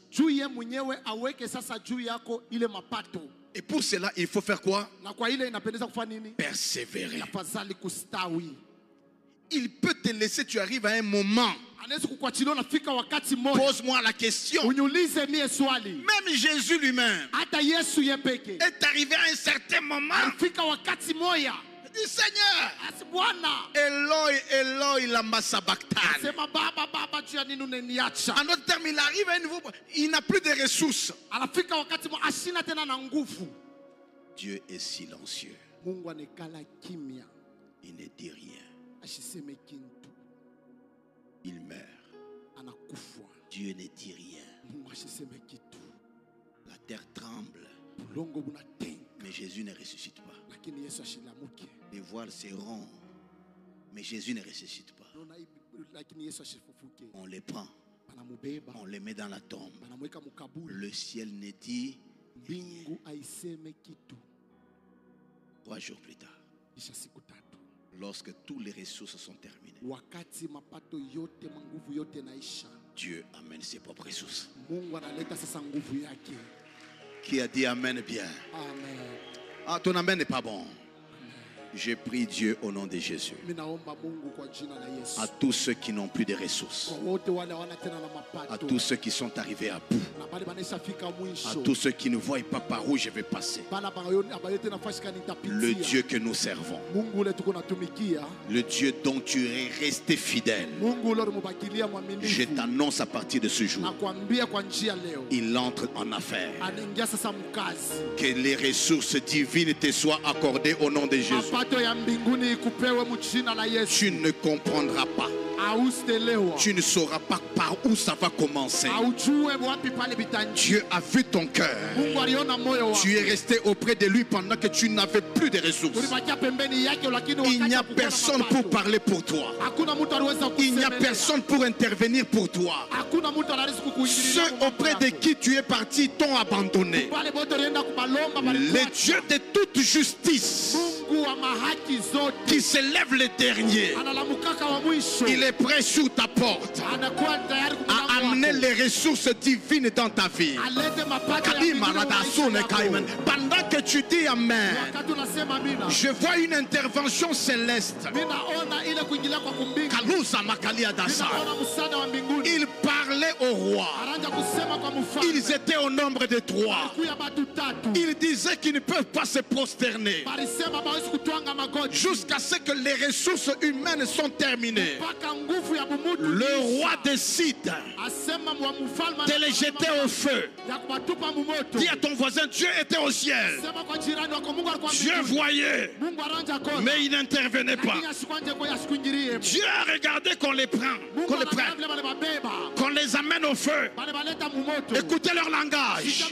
Et pour cela, il faut faire quoi? Persévérer. Il peut te laisser, tu arrives à un moment. Pose-moi la question. Même Jésus lui-même est arrivé à un certain moment. Il dit, Seigneur, Eloi, Eloi, lama sabachthani. En d'autres termes, il arrive à un niveau, il n'a plus de ressources. Dieu est silencieux. Il ne dit rien. Il meurt. Dieu ne dit rien. La terre tremble. Mais Jésus ne ressuscite pas. Les voiles se rompent. Mais Jésus ne ressuscite pas. On les prend. On les met dans la tombe. Le ciel ne dit rien. 3 jours plus tard, lorsque toutes les ressources sont terminées, Dieu amène ses propres ressources. Qui a dit amen bien? Amen. Ah, ton amen n'est pas bon. Je prie Dieu au nom de Jésus. À tous ceux qui n'ont plus de ressources. À tous ceux qui sont arrivés à bout. À tous ceux qui ne voient pas par où je vais passer. Le Dieu que nous servons. Le Dieu dont tu es resté fidèle. Je t'annonce à partir de ce jour. Il entre en affaire. Que les ressources divines te soient accordées au nom de Jésus. Tu ne comprendras pas. Tu ne sauras pas par où ça va commencer. Dieu a vu ton cœur. Tu es resté auprès de lui pendant que tu n'avais plus de ressources. Il n'y a personne pour parler pour toi. Il n'y a personne pour intervenir pour toi. Ceux auprès de qui tu es parti t'ont abandonné. Le Dieu de toute justice, qui s'élève le dernier, il est prêt sur ta porte à amener les ressources divines dans ta vie. Pendant que tu dis amen, je vois une intervention céleste. Il parlait au roi. Ils étaient au nombre de 3. Ils disaient qu'ils ne peuvent pas se prosterner jusqu'à ce que les ressources humaines sont terminées. Le roi décide de les jeter au feu. Dis à ton voisin, Dieu était au ciel. Dieu voyait, mais il n'intervenait pas. Dieu a regardé qu'on les prend, qu'on les amène au feu. Écoutez leur langage.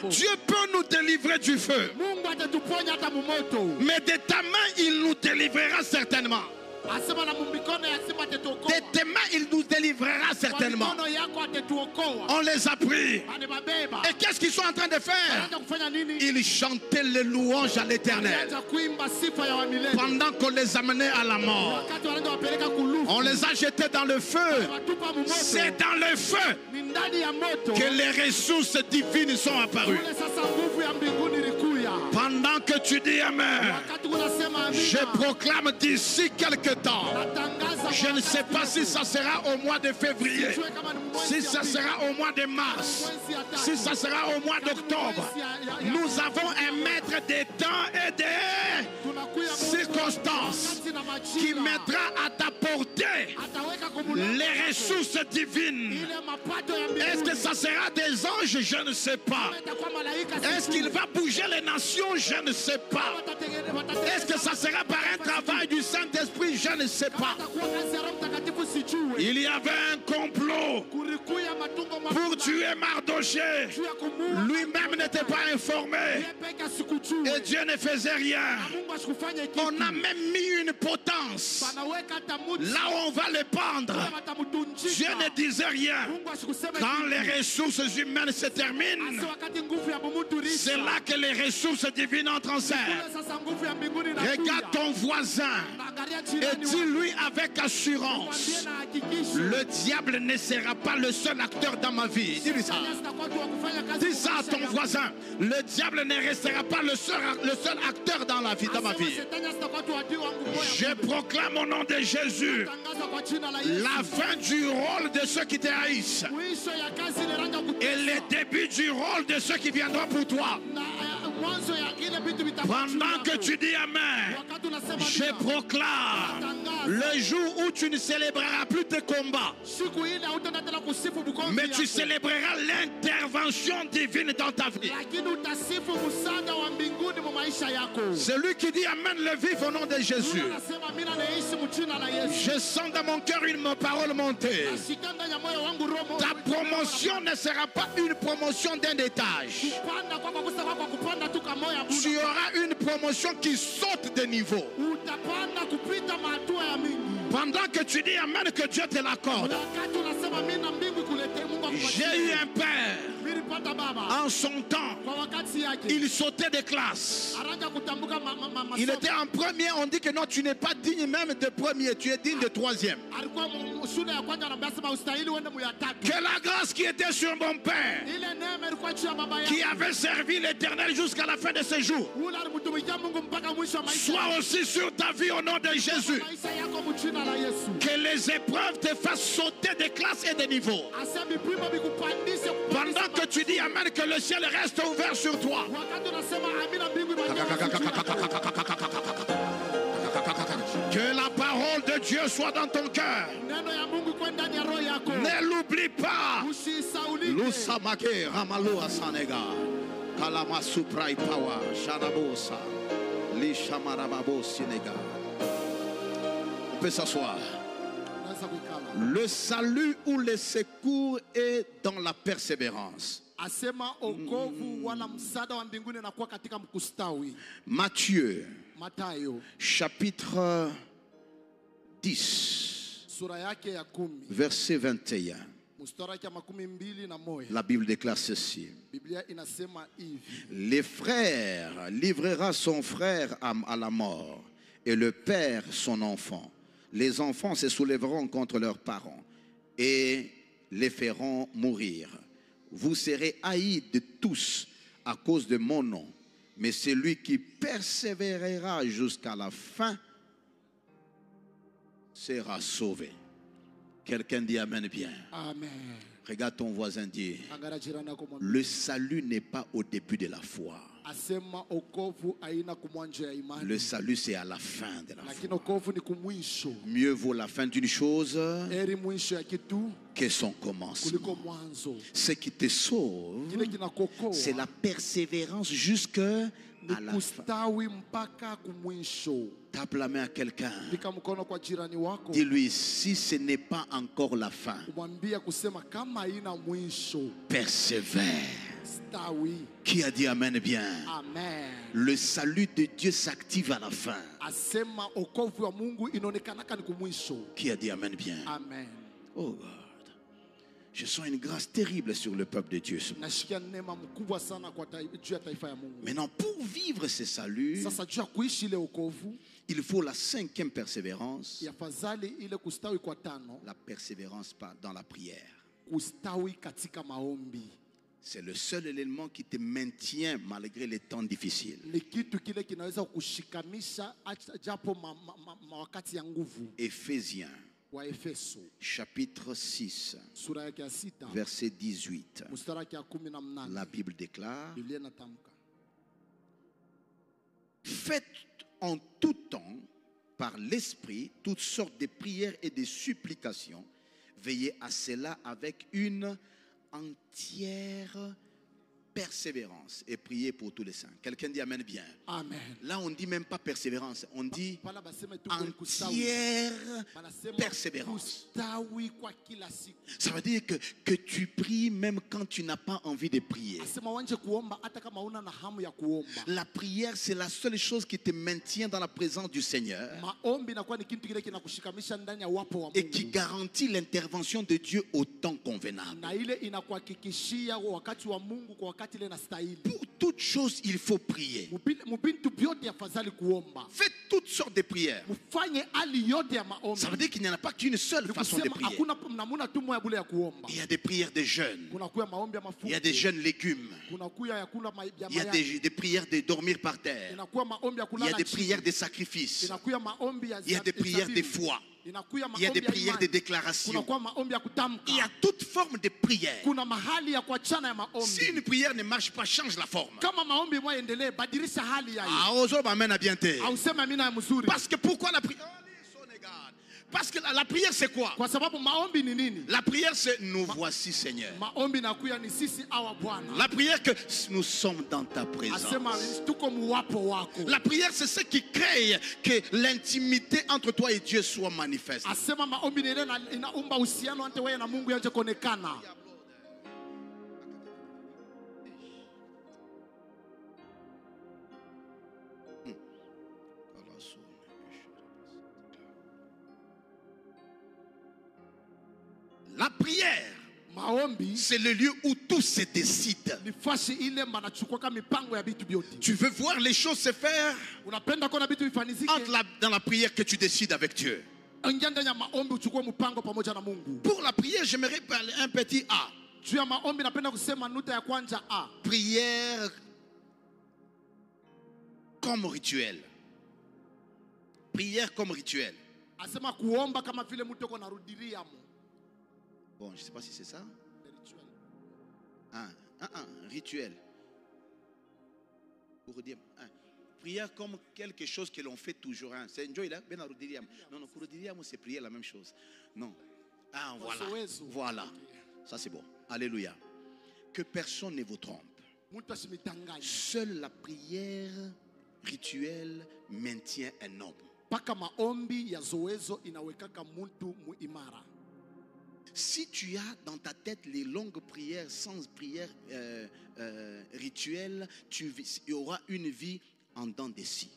Dieu peut nous délivrer du feu, mais de ta main il nous délivrera certainement. De tes mains il nous délivrera certainement. On les a pris. Et qu'est-ce qu'ils sont en train de faire? Ils chantaient les louanges à l'Éternel pendant qu'on les amenait à la mort. On les a jetés dans le feu. C'est dans le feu que les ressources divines sont apparues. Pendant que tu dis amen, je proclame d'ici quelque temps, je ne sais pas si ça sera au mois de février, si ça sera au mois de mars, si ça sera au mois d'octobre, nous avons un maître des temps et des circonstances qui mettra à ta portée les ressources divines. Est-ce que ça sera des anges? Je ne sais pas. Est-ce qu'il va bouger les nations? Je ne sais pas. Est-ce que ça sera par un travail du Saint-Esprit? Je ne sais pas. Il y avait un complot pour tuer Mardoché. Lui-même n'était pas informé. Et Dieu ne faisait rien. On a même mis une potence. Là où on va le pendre, Dieu ne disait rien. Quand les ressources humaines se terminent, c'est là que les ressources divines entrent en scène. Regarde ton voisin et dis-lui avec assurance: le diable ne sera pas le seul acteur dans ma vie. Dis-lui ça. Dis ça à ton voisin. Le diable ne restera pas le seul acteur dans ma vie. Je proclame au nom de Jésus la fin du rôle de ceux qui te haïssent et le début du rôle de ceux qui viendront pour toi. Pendant que tu dis Amen, je proclame le jour où tu ne célébreras plus tes combats, mais tu célébreras l'intervention divine dans ta vie. Celui qui dit Amen le vive au nom de Jésus. Je sens dans mon cœur une parole monter. Ta promotion ne sera pas une promotion d'un étage. Tu auras une promotion qui saute de niveau. Pendant que tu dis Amen, que Dieu te l'accorde. J'ai eu un père. En son temps, il sautait des classes. Il était en premier. On dit que non, tu n'es pas digne même de premier, tu es digne de troisième. Que la grâce qui était sur mon père, qui avait servi l'Éternel jusqu'à la fin de ses jours, soit aussi sur ta vie au nom de Jésus. Que les épreuves te fassent sauter des classes et des niveaux. Pendant que tu dis Amen, que le ciel reste ouvert sur toi. Que la parole de Dieu soit dans ton cœur. Ne l'oublie pas. Lusamake Ramaloa Sanega. Kalama Suprai Power. Shadabosa. Lishamarababo Sinega. On peut s'asseoir. Le salut ou le secours est dans la persévérance. Matthieu chapitre 10 verset 21. La Bible déclare ceci: les frères livrera son frère à la mort et le père son enfant. Les enfants se soulèveront contre leurs parents et les feront mourir. Vous serez haïs de tous à cause de mon nom, mais celui qui persévérera jusqu'à la fin sera sauvé. Quelqu'un dit Amen bien. Amen. Regarde ton voisin dire: le salut n'est pas au début de la foi. Le salut, c'est à la fin de la foi. Mieux vaut la fin d'une chose que son commencement. Ce qui te sauve, c'est la persévérance jusqu'à la fin. Tape la main à quelqu'un. Dis-lui: si ce n'est pas encore la fin, persévère. Qui a dit Amen bien? Amen. Le salut de Dieu s'active à la fin. Qui a dit Amen bien? Amen. Oh God. Je sens une grâce terrible sur le peuple de Dieu. Maintenant, pour vivre ce salut, il faut la 5e persévérance. La persévérance dans la prière. C'est le seul élément qui te maintient malgré les temps difficiles. Éphésiens chapitre 6 verset 18. La Bible déclare: faites en tout temps par l'Esprit toutes sortes de prières et de supplications. Veillez à cela avec une entière persévérance et prier pour tous les saints. Quelqu'un dit amen bien. Amen. Là, on ne dit même pas persévérance, on dit entière persévérance. Ça veut dire que tu pries même quand tu n'as pas envie de prier. La prière, c'est la seule chose qui te maintient dans la présence du Seigneur et qui garantit l'intervention de Dieu au temps convenable. Pour toute chose, il faut prier. Faites toutes sortes de prières. Ça veut dire qu'il n'y en a pas qu'une seule façon de prier. Il y a des prières de jeûne. Il y a des jeûnes légumes. Il y a des prières de dormir par terre. Il y a des prières de sacrifices. Il y a des prières de foi. Il y a des prières de déclaration. Il y a toute forme de prière. Si une prière ne marche pas, change la forme. Parce que pourquoi la prière? Parce que la prière c'est quoi? La prière c'est nous voici Seigneur. La prière que nous sommes dans ta présence. La prière c'est ce qui crée que l'intimité entre toi et Dieu soit manifeste. La prière, c'est le lieu où tout se décide. Tu veux voir les choses se faire? Entre dans la prière que tu décides avec Dieu. Pour la prière, j'aimerais parler un petit A. Prière comme rituel. Prière comme rituel. Bon, je ne sais pas si c'est ça. Rituel. Pour dire, prière comme quelque chose que l'on fait toujours. C'est non, pour dire, c'est prier la même chose. Non. Voilà. Voilà. Ça, c'est bon. Alléluia. Que personne ne vous trompe. Seule la prière rituelle maintient un homme. Si tu as dans ta tête les longues prières sans prière rituelle, il y aura une vie en dents de scie.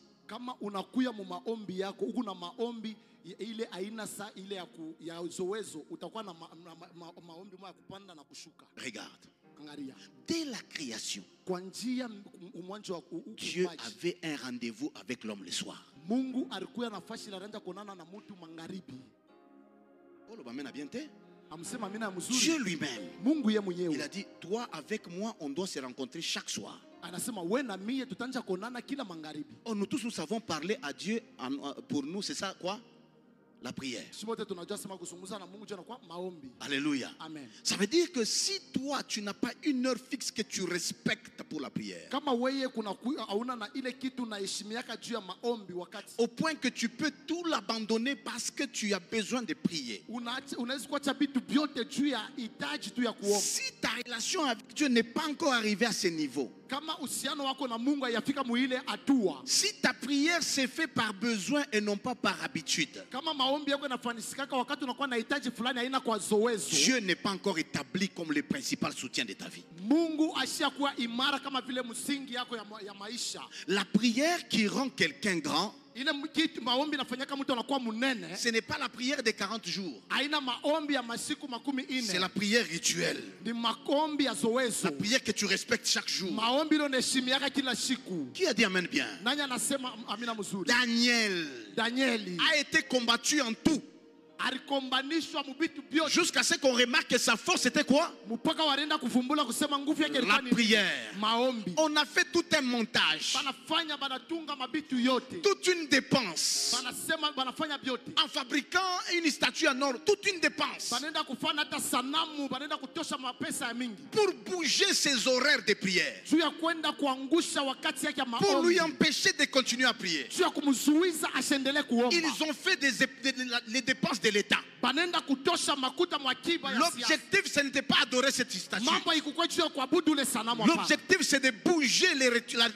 Regarde. Dès la création, Dieu avait un rendez-vous avec l'homme le soir. Dieu lui-même, il a dit, toi avec moi, on doit se rencontrer chaque soir. Oh, nous tous nous savons parler à Dieu. Pour nous, c'est ça quoi? La prière. Alléluia. Amen. Ça veut dire que si toi tu n'as pas une heure fixe que tu respectes pour la prière, au point que tu peux tout l'abandonner parce que tu as besoin de prier. Si ta relation avec Dieu n'est pas encore arrivée à ce niveau, si ta prière s'est faite par besoin et non pas par habitude, Dieu n'est pas encore établi comme le principal soutien de ta vie. La prière qui rend quelqu'un grand, ce n'est pas la prière de 40 jours. C'est la prière rituelle. La prière que tu respectes chaque jour. Qui a dit amen bien? Daniel a été combattu en tout. Jusqu'à ce qu'on remarque que sa force était quoi? La prière. On a fait tout un montage, toute une dépense, en fabriquant une statue en or, toute une dépense pour bouger ses horaires de prière, pour lui empêcher de continuer à prier. Ils ont fait les dépenses de l'État. L'objectif, ce n'était pas adorer cette statue. L'objectif, c'est de bouger les rituels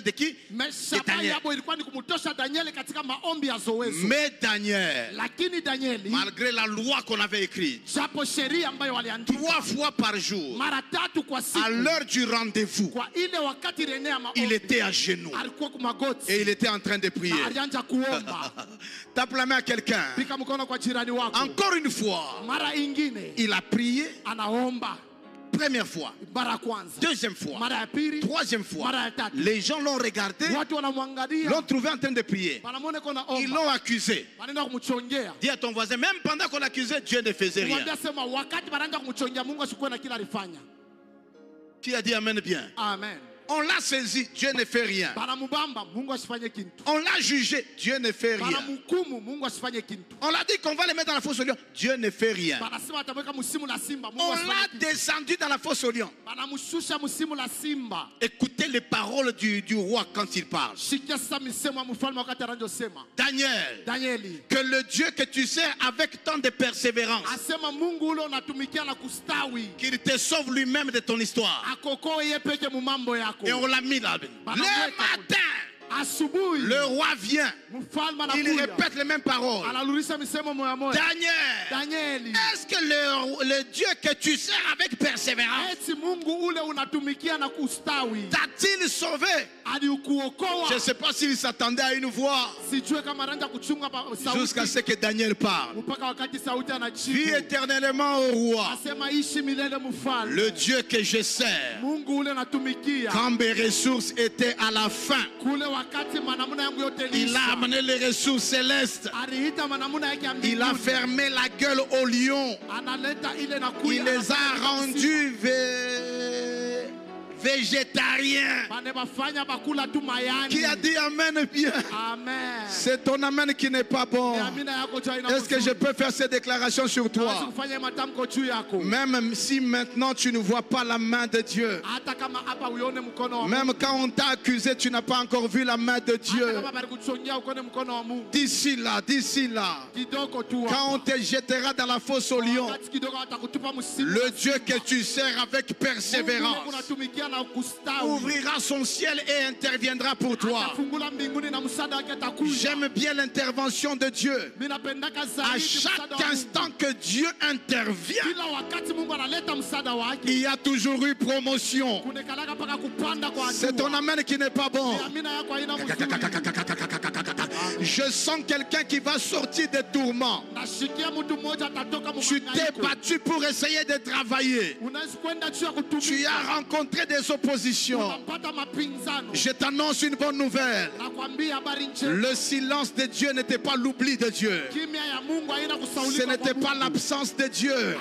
de qui? De Daniel. Mais Daniel, malgré la loi qu'on avait écrite, 3 fois par jour, à l'heure du rendez-vous, il était à genoux et il était en train de prier. Tape la main à quelqu'un. Encore une fois, il a prié. Première fois, deuxième fois, troisième fois, les gens l'ont regardé, l'ont trouvé en train de prier. Ils l'ont accusé. Dis à ton voisin, même pendant qu'on l'accusait, Dieu ne faisait rien. Qui a dit amen bien? Amen. On l'a saisi, Dieu ne fait rien. On l'a jugé, Dieu ne fait rien. On l'a dit qu'on va le mettre dans la fosse au lion, Dieu ne fait rien. On l'a descendu dans la fosse au lion. Écoutez les paroles du roi quand il parle. Daniel, que le Dieu que tu sers avec tant de persévérance, qu'il te sauve lui-même de ton histoire. Et on l'a mis là. Le matin, le roi vient. Il répète les mêmes paroles. Daniel, est-ce que le Dieu que tu sers avec persévérance t'a-t-il sauvé? Je ne sais pas s'il s'attendait à une voix jusqu'à ce que Daniel parle. Vis éternellement au roi, le Dieu que je sers. Quand mes ressources étaient à la fin, il a amené les ressources célestes. Il a fermé la gueule au lion. Il les a rendus végétarien. Qui a dit amen bien? C'est ton amen qui n'est pas bon. Est-ce que je peux faire ces déclarations sur toi? Même si maintenant tu ne vois pas la main de Dieu, même quand on t'a accusé, tu n'as pas encore vu la main de Dieu. D'ici là, quand on te jettera dans la fosse au lion, le Dieu que tu sers avec persévérance ouvrira son ciel et interviendra pour toi. J'aime bien l'intervention de Dieu. À chaque instant que Dieu intervient, il y a toujours eu promotion. C'est ton amen qui n'est pas bon. Je sens quelqu'un qui va sortir des tourments. Tu t'es battu pour essayer de travailler. Tu as rencontré des oppositions. Je t'annonce une bonne nouvelle. Le silence de Dieu n'était pas l'oubli de Dieu. Ce n'était pas l'absence de Dieu.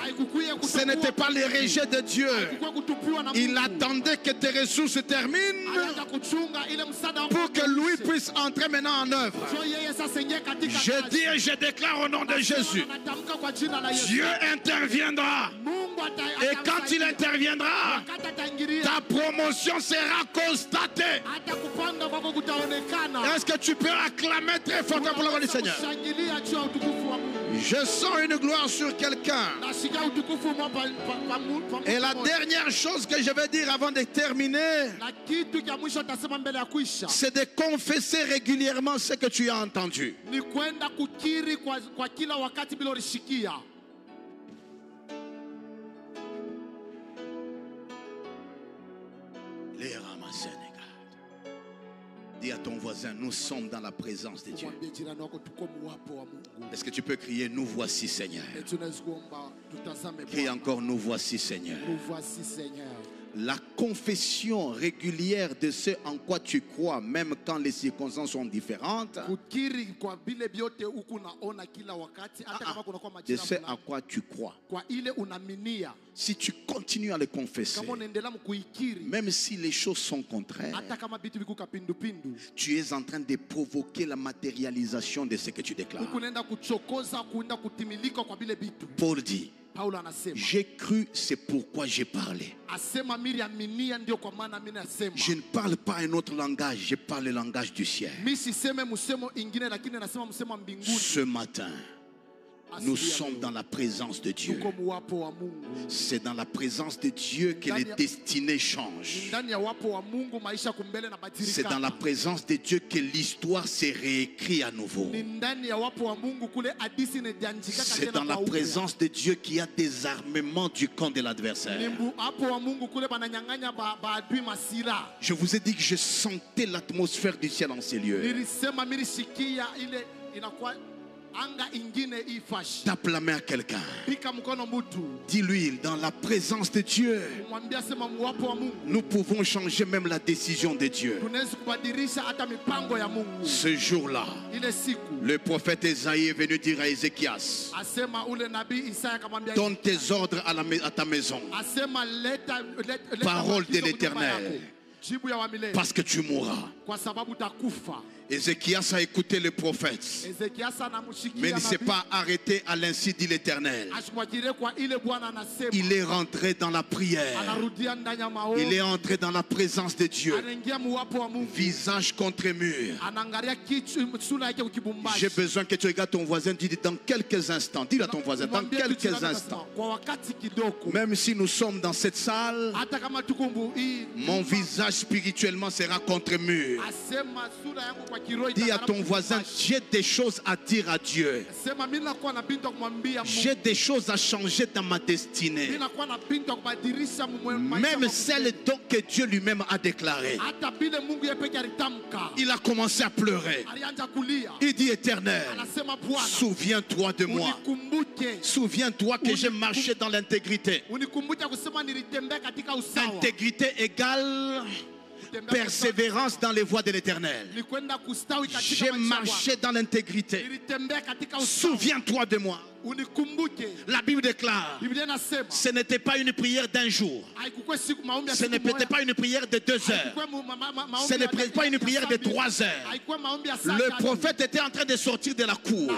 Ce n'était pas le rejet de Dieu. Il attendait que tes ressources terminent pour que lui puisse entrer maintenant en œuvre. Je dis et je déclare au nom de Jésus, Dieu interviendra. Et quand il interviendra, ta promotion sera constatée. Est-ce que tu peux acclamer très fort pour le nom du Seigneur? Je sens une gloire sur quelqu'un. Et la dernière chose que je vais dire avant de terminer, c'est de confesser régulièrement ce que tu as entendu. Les ramasser. Dis à ton voisin, nous sommes dans la présence de Dieu. Est-ce que tu peux crier, nous voici Seigneur? Crie encore, nous voici Seigneur. La confession régulière de ce en quoi tu crois, même quand les circonstances sont différentes, de ce en quoi tu crois. Si tu continues à le confesser, même si les choses sont contraires, tu es en train de provoquer la matérialisation de ce que tu déclares. Paul dit, j'ai cru, c'est pourquoi j'ai parlé. Je ne parle pas un autre langage, je parle le langage du ciel. Ce matin, Nous sommes dans la présence de Dieu. C'est dans la présence de Dieu que les destinées changent. C'est dans la présence de Dieu que l'histoire se réécrit à nouveau. C'est dans la présence de Dieu qu'il y a des armements du camp de l'adversaire. Je vous ai dit que je sentais l'atmosphère du ciel en ces lieux. Tape la main à quelqu'un. Dis-lui, dans la présence de Dieu, nous pouvons changer même la décision de Dieu. Ce jour-là, le prophète Esaïe est venu dire à Ézéchias: donne tes ordres à ta maison. Parole de l'Éternel. Parce que tu mourras. Ézéchias a écouté le prophète, mais il ne s'est pas arrêté à l'ainsi dit l'Éternel. Il est rentré dans la prière. Il est entré dans la présence de Dieu, visage contre mur. J'ai besoin que tu regardes ton voisin. Dis dans quelques instants. Dis à ton voisin, dans quelques instants. Même si nous sommes dans cette salle, mon visage spirituellement sera contre mur. Dis à ton voisin, j'ai des choses à dire à Dieu. J'ai des choses à changer dans ma destinée. Même celle que Dieu lui-même a déclarée. Il a commencé à pleurer. Il dit: Éternel, souviens-toi de moi. Souviens-toi que j'ai marché dans l'intégrité. Intégrité égale persévérance dans les voies de l'Éternel. J'ai marché dans l'intégrité. Souviens-toi de moi. La Bible déclare: ce n'était pas une prière d'un jour. Ce n'était pas une prière de 2 heures. Ce n'était pas une prière de 3 heures. Le prophète était en train de sortir de la cour.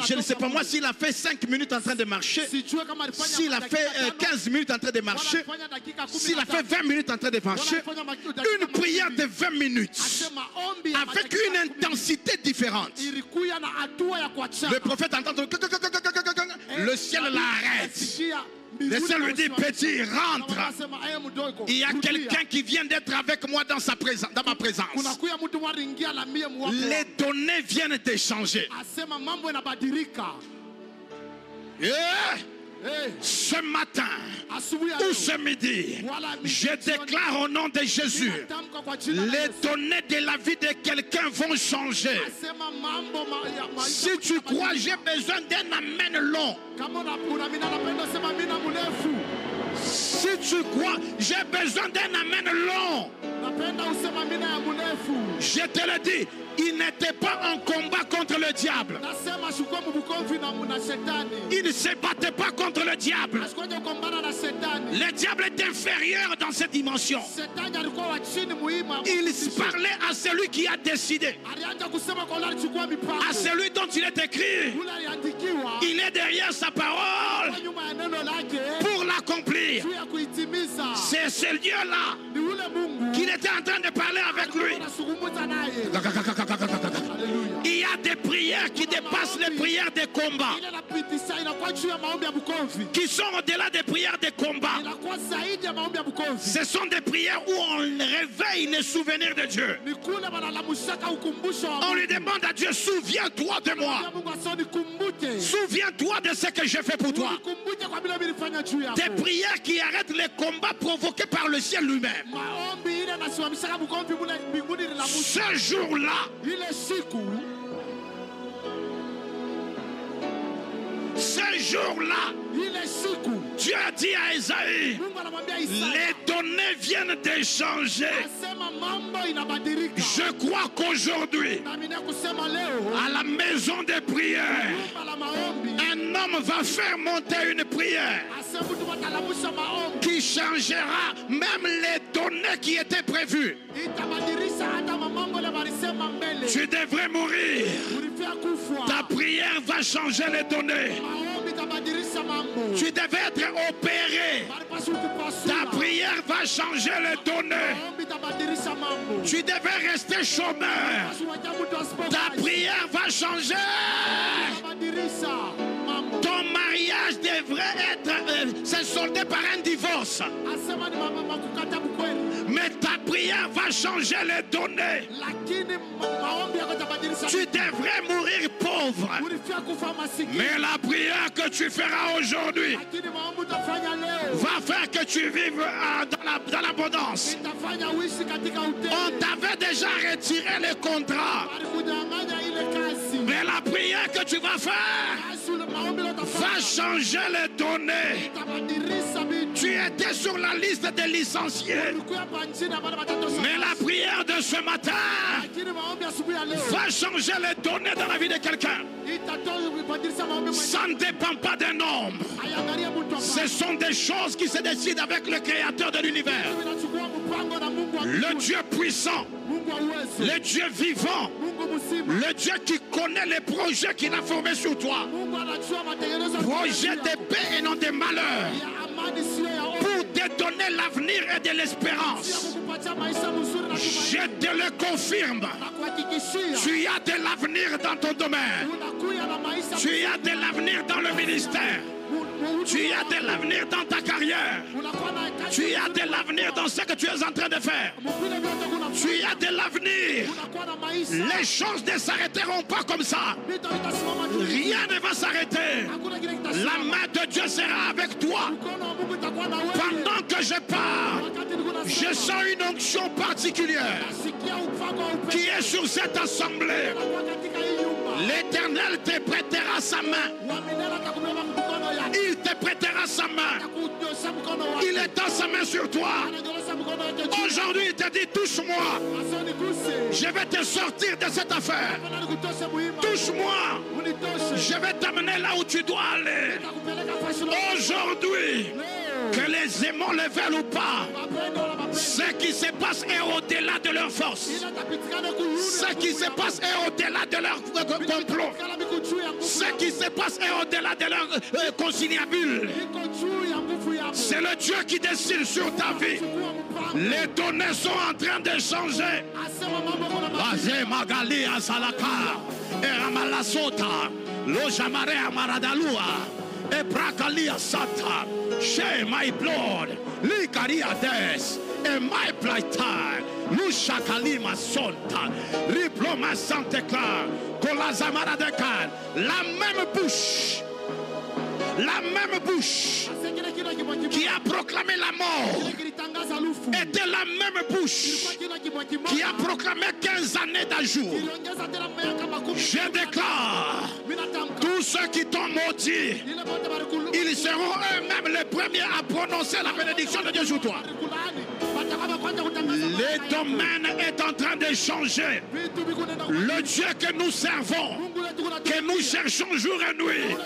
Je ne sais pas moi s'il a fait 5 minutes en train de marcher, s'il a fait 15 minutes en train de marcher, s'il a fait 20 minutes en train de marcher. Une prière de 20 minutes avec une intensité différente. Le prophète entend le ciel l'arrête. Le ciel lui dit: petit, rentre. Il y a quelqu'un qui vient d'être avec moi dans ma présence. Les données viennent d'échanger. Ce matin ou ce midi, je déclare au nom de Jésus, les données de la vie de quelqu'un vont changer. Si tu crois, j'ai besoin d'un amen long. Si tu crois, j'ai besoin d'un amen long. Je te le dis, il n'était pas en combat contre le diable. Il ne se battait pas contre le diable. Le diable est inférieur dans cette dimension. Il parlait à celui qui a décidé, à celui dont il est écrit. Il est derrière sa parole pour l'accomplir. C'est ce lieu-là qu'il était en train de parler avec lui. Il y a des prières qui dépassent les prières des combats, qui sont au-delà des prières des combats. Ce sont des prières où on réveille les souvenirs de Dieu. On lui demande à Dieu: souviens-toi de moi. Souviens-toi de ce que j'ai fait pour toi. Des prières qui arrêtent les combats provoqués par le ciel lui-même. Ce jour-là, Dieu a dit à Esaïe: les données viennent d'échanger. Je crois qu'aujourd'hui, à la maison des prières, un homme va faire monter une prière qui changera même les données qui étaient prévues. Tu devrais mourir. Ta prière va changer les données. Tu devais être opéré. Ta prière va changer les données. Tu devais rester chômeur. Ta prière va changer. Ton mariage devrait se solder par un divorce. Mais ta prière va changer les données. Tu devrais mourir pauvre. Mais la prière que tu feras aujourd'hui va faire que tu vives dans l'abondance. On t'avait déjà retiré les contrats. Mais la prière que tu vas faire va changer les données. Tu étais sur la liste des licenciés. Mais la prière de ce matin va changer les données dans la vie de quelqu'un. Ça ne dépend pas d'un nombre. Ce sont des choses qui se décident avec le Créateur de l'univers. Le Dieu puissant, le Dieu vivant, le Dieu qui connaît les projets qu'il a formés sur toi. Projets de paix et non de malheur. Pour te donner l'avenir et de l'espérance. Je te le confirme. Tu as de l'avenir dans ton domaine. Tu as de l'avenir dans le ministère. Tu as de l'avenir dans ta carrière. Tu as de l'avenir dans ce que tu es en train de faire. Tu as de l'avenir. Les choses ne s'arrêteront pas comme ça. Rien ne va s'arrêter. La main de Dieu sera avec toi. Pendant que je pars, je sens une onction particulière qui est sur cette assemblée. L'Éternel te prêtera sa main. Il te prêtera sa main. Il étend sa main sur toi. Aujourd'hui, il te dit, touche-moi. Je vais te sortir de cette affaire. Touche-moi. Je vais t'amener là où tu dois aller. Aujourd'hui, que les aimants le veulent ou pas, ce qui se passe est au-delà de leur force. Ce qui se passe est au-delà de leur complot. Ce qui se passe est au-delà de leur conciliabule. C'est le Dieu qui décide sur ta vie. Les données sont en train de changer. Bazé Magali Azalaka, Eramalasota, Lojamare Amaradalua, Ebrakalia Sata, Share my blood, Likaria Des, and my blighter, Lushakalima Sonta, Riploma Santeclar, Kolazamara Dekan, la même bouche. La même bouche qui a proclamé la mort était la même bouche qui a proclamé 15 années d'ajout. Je déclare, tous ceux qui t'ont maudit, ils seront eux-mêmes les premiers à prononcer la bénédiction de Dieu sur toi. Le domaine est en train de changer. Le Dieu que nous servons, que nous cherchons jour et nuit,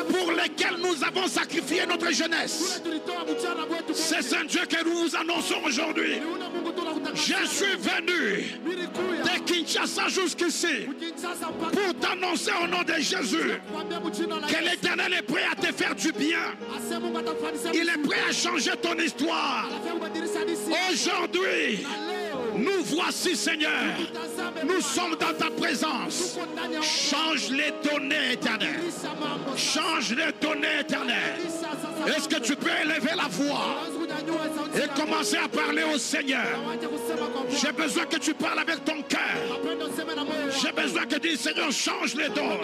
pour lequel nous avons sacrifié notre jeunesse, c'est un Dieu que nous vous annonçons aujourd'hui. Je suis venu de Kinshasa jusqu'ici pour t'annoncer au nom de Jésus que l'Éternel est prêt à te faire du bien. Il est prêt à changer ton histoire. Aujourd'hui, nous voici, Seigneur. Nous sommes dans ta présence. Change les données éternelles. Change les données éternelles. Est-ce que tu peux élever la voix et commencer à parler au Seigneur? J'ai besoin que tu parles avec ton cœur. J'ai besoin que tu dises, Seigneur, change les dons.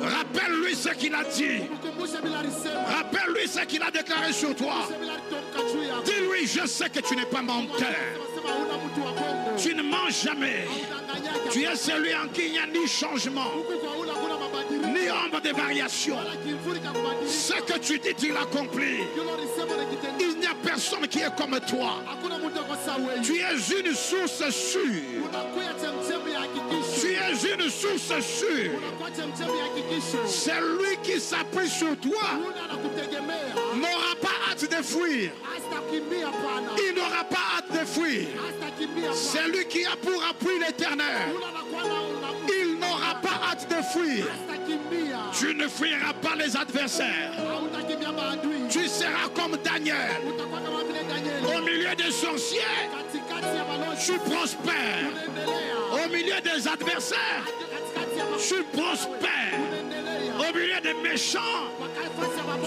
Rappelle-lui ce qu'il a dit. Rappelle-lui ce qu'il a déclaré sur toi. Dis-lui, je sais que tu n'es pas menteur. Tu ne mens jamais. Tu es celui en qui il n'y a ni changement, ni ombre de variation. Ce que tu dis, tu l'accomplis. Il n'y a personne qui est comme toi. Tu es une source sûre. Tu es une source sûre. Celui qui s'appuie sur toi n'aura pas hâte de fuir. Il n'aura pas hâte de fuir. Celui qui a pour appui l'Éternel, il n'aura pas hâte de fuir. Tu ne fuiras pas les adversaires. Tu seras comme Daniel au milieu des sorciers. Tu prospères. Au milieu des adversaires, tu prospères. Au milieu des méchants,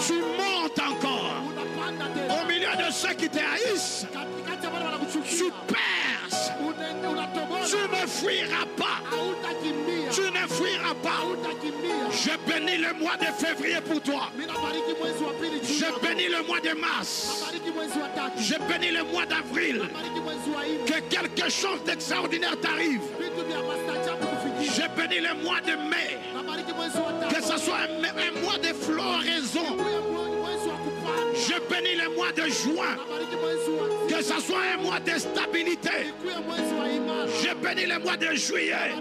tu montes encore. Au milieu de ceux qui te haïssent, tu perces. Tu ne fuiras pas. Tu ne fuiras pas. Je bénis le mois de février pour toi. Je bénis le mois de mars. Je bénis le mois d'avril. Que quelque chose d'extraordinaire t'arrive. Je bénis le mois de mai. Que ce soit un mois de floraison. Je bénis le mois de juin. Que ce soit un mois de stabilité. Je bénis le mois de juillet.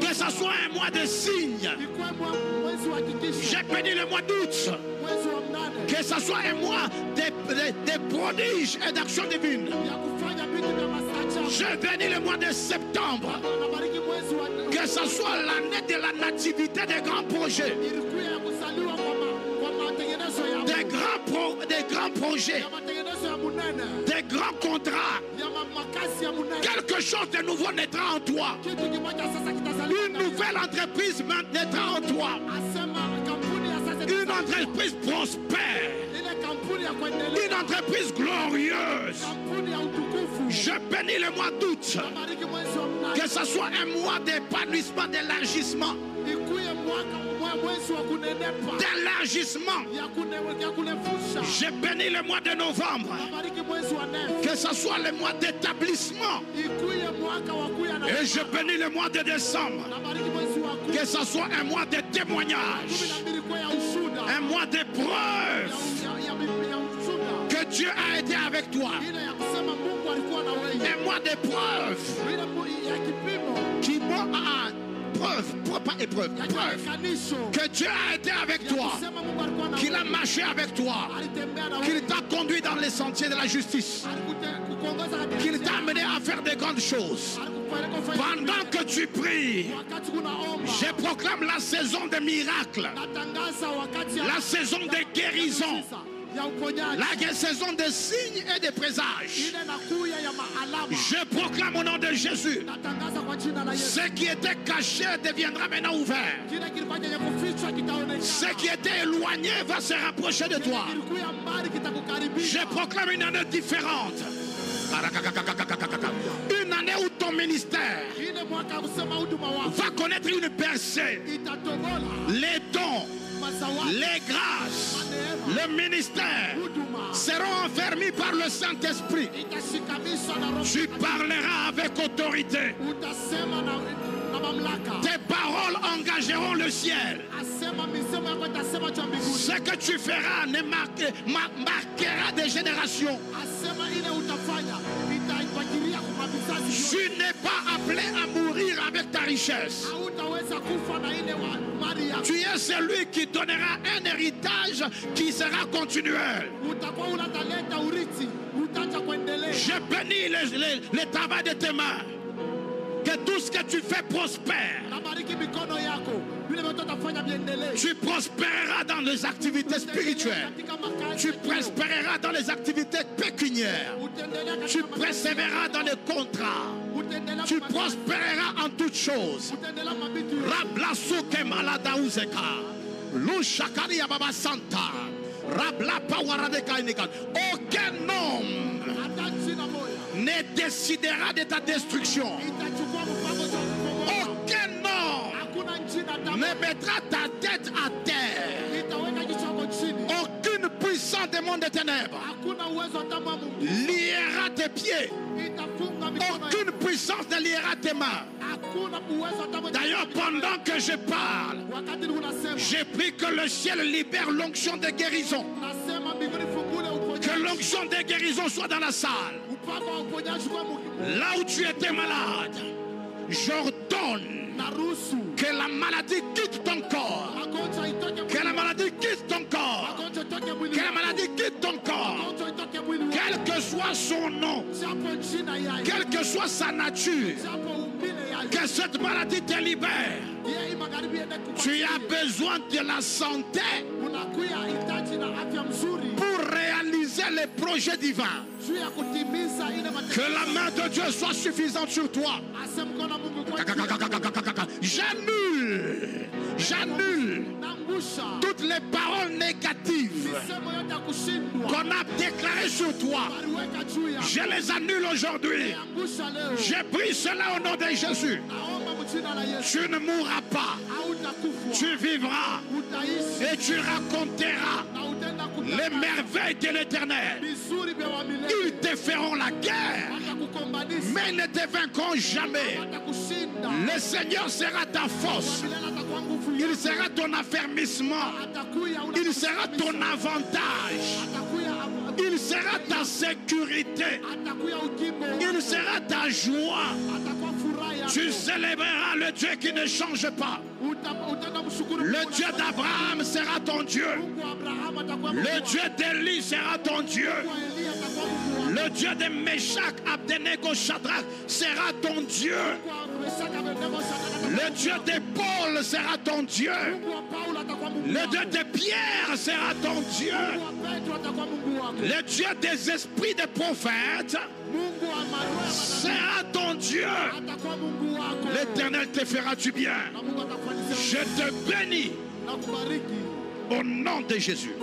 Que ce soit un mois de signes. Je bénis le mois d'août. Que ce soit un mois de prodiges et d'actions divines. Je bénis le mois de septembre. Que ce soit l'année de la nativité des grands projets. Des grands projets. Des grands contrats. Quelque chose de nouveau naîtra en toi. Une nouvelle entreprise naîtra en toi. Une entreprise prospère. Une entreprise glorieuse. Je bénis le mois d'août. Que ce soit un mois d'épanouissement, d'élargissement. D'élargissement. Je bénis le mois de novembre. Que ce soit le mois d'établissement. Et je bénis le mois de décembre. Que ce soit un mois de témoignage. Un mois d'épreuve. Que Dieu a été avec toi. Un mois d'épreuve. Qui pas épreuve, que Dieu a été avec toi, qu'il a marché avec toi, qu'il t'a conduit dans les sentiers de la justice, qu'il t'a amené à faire de grandes choses. Pendant que tu pries, je proclame la saison des miracles, la saison des guérisons, la saison des signes et des présages. Je proclame au nom de Jésus, ce qui était caché deviendra maintenant ouvert. Ce qui était éloigné va se rapprocher de toi. Je proclame une année différente. Une année où ton ministère va connaître une percée. Les dons, les grâces, le ministère seront enfermés par le Saint-Esprit. Tu parleras avec autorité. Tes paroles engageront le ciel. Ce que tu feras marquera des générations. Tu n'es pas appelé à mourir avec ta richesse. Tu es celui qui donnera un héritage qui sera continuel. Je bénis le travail de tes mains. Que tout ce que tu fais prospère. Tu prospéreras dans les activités spirituelles. Tu prospéreras dans les activités pécuniaires. Tu persévéreras dans les contrats. Tu prospéreras en toutes choses. Rablasuke maladauzeka. Lushakari ababa santa. Rabla pawaradeka inikan. Aucun homme ne décidera de ta destruction. Aucun homme ne mettra ta tête à terre. Aucune puissance des mondes des ténèbres liera tes pieds. Aucune puissance ne liera tes mains. D'ailleurs, pendant que je parle, j'ai pris que le ciel libère l'onction de guérison. Que l'onction de guérison soit dans la salle. Là où tu étais malade, j'ordonne que la maladie quitte ton corps. Que la maladie quitte ton corps. Que la maladie quitte ton corps. Quel que soit son nom, quelle que soit sa nature, que cette maladie te libère. Tu as besoin de la santé pour réaliser les projets divins. Que la main de Dieu soit suffisante sur toi. J'annule toutes les paroles négatives qu'on a déclarées sur toi. Je les annule aujourd'hui. Je prie cela au nom de Jésus. Tu ne mourras pas. Tu vivras et tu raconteras les merveilles de l'Éternel. Ils te feront la guerre, mais ils ne te vaincront jamais. Le Seigneur sera ta force. Il sera ton affermissement. Il sera ton avantage. Il sera ta sécurité. Il sera ta joie. Tu célébreras le Dieu qui ne change pas. Le Dieu d'Abraham sera ton Dieu. Le Dieu d'Élie sera ton Dieu. Le Dieu de Meshach, Abednego, Shadrach sera ton Dieu. Le Dieu de Paul sera ton Dieu. Le Dieu de Pierre sera ton Dieu. Le Dieu des esprits des prophètes sera ton Dieu. L'Éternel te fera du bien. Je te bénis au nom de Jésus.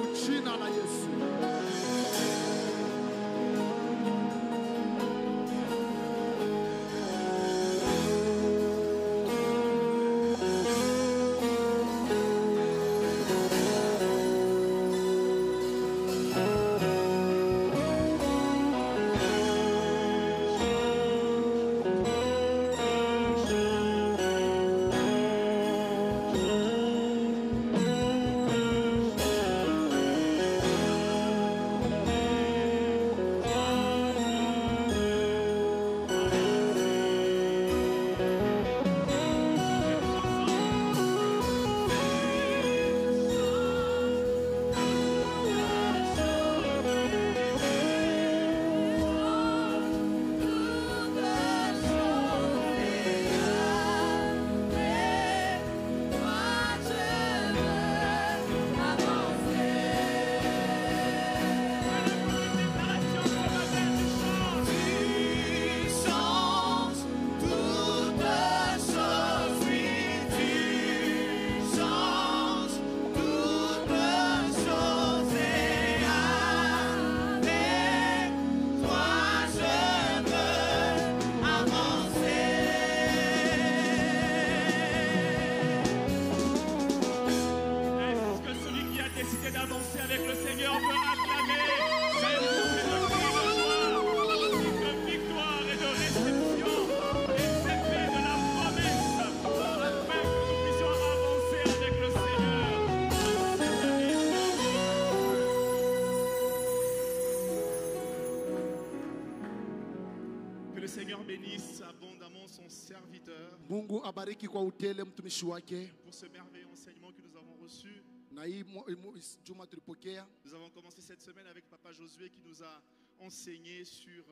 Mungu abariki kwa utele mtumishi wake. Pour ce merveilleux enseignement que nous avons reçu. Na hii juma tulipokea. Nous avons commencé cette semaine avec Papa Josué qui nous a enseigné sur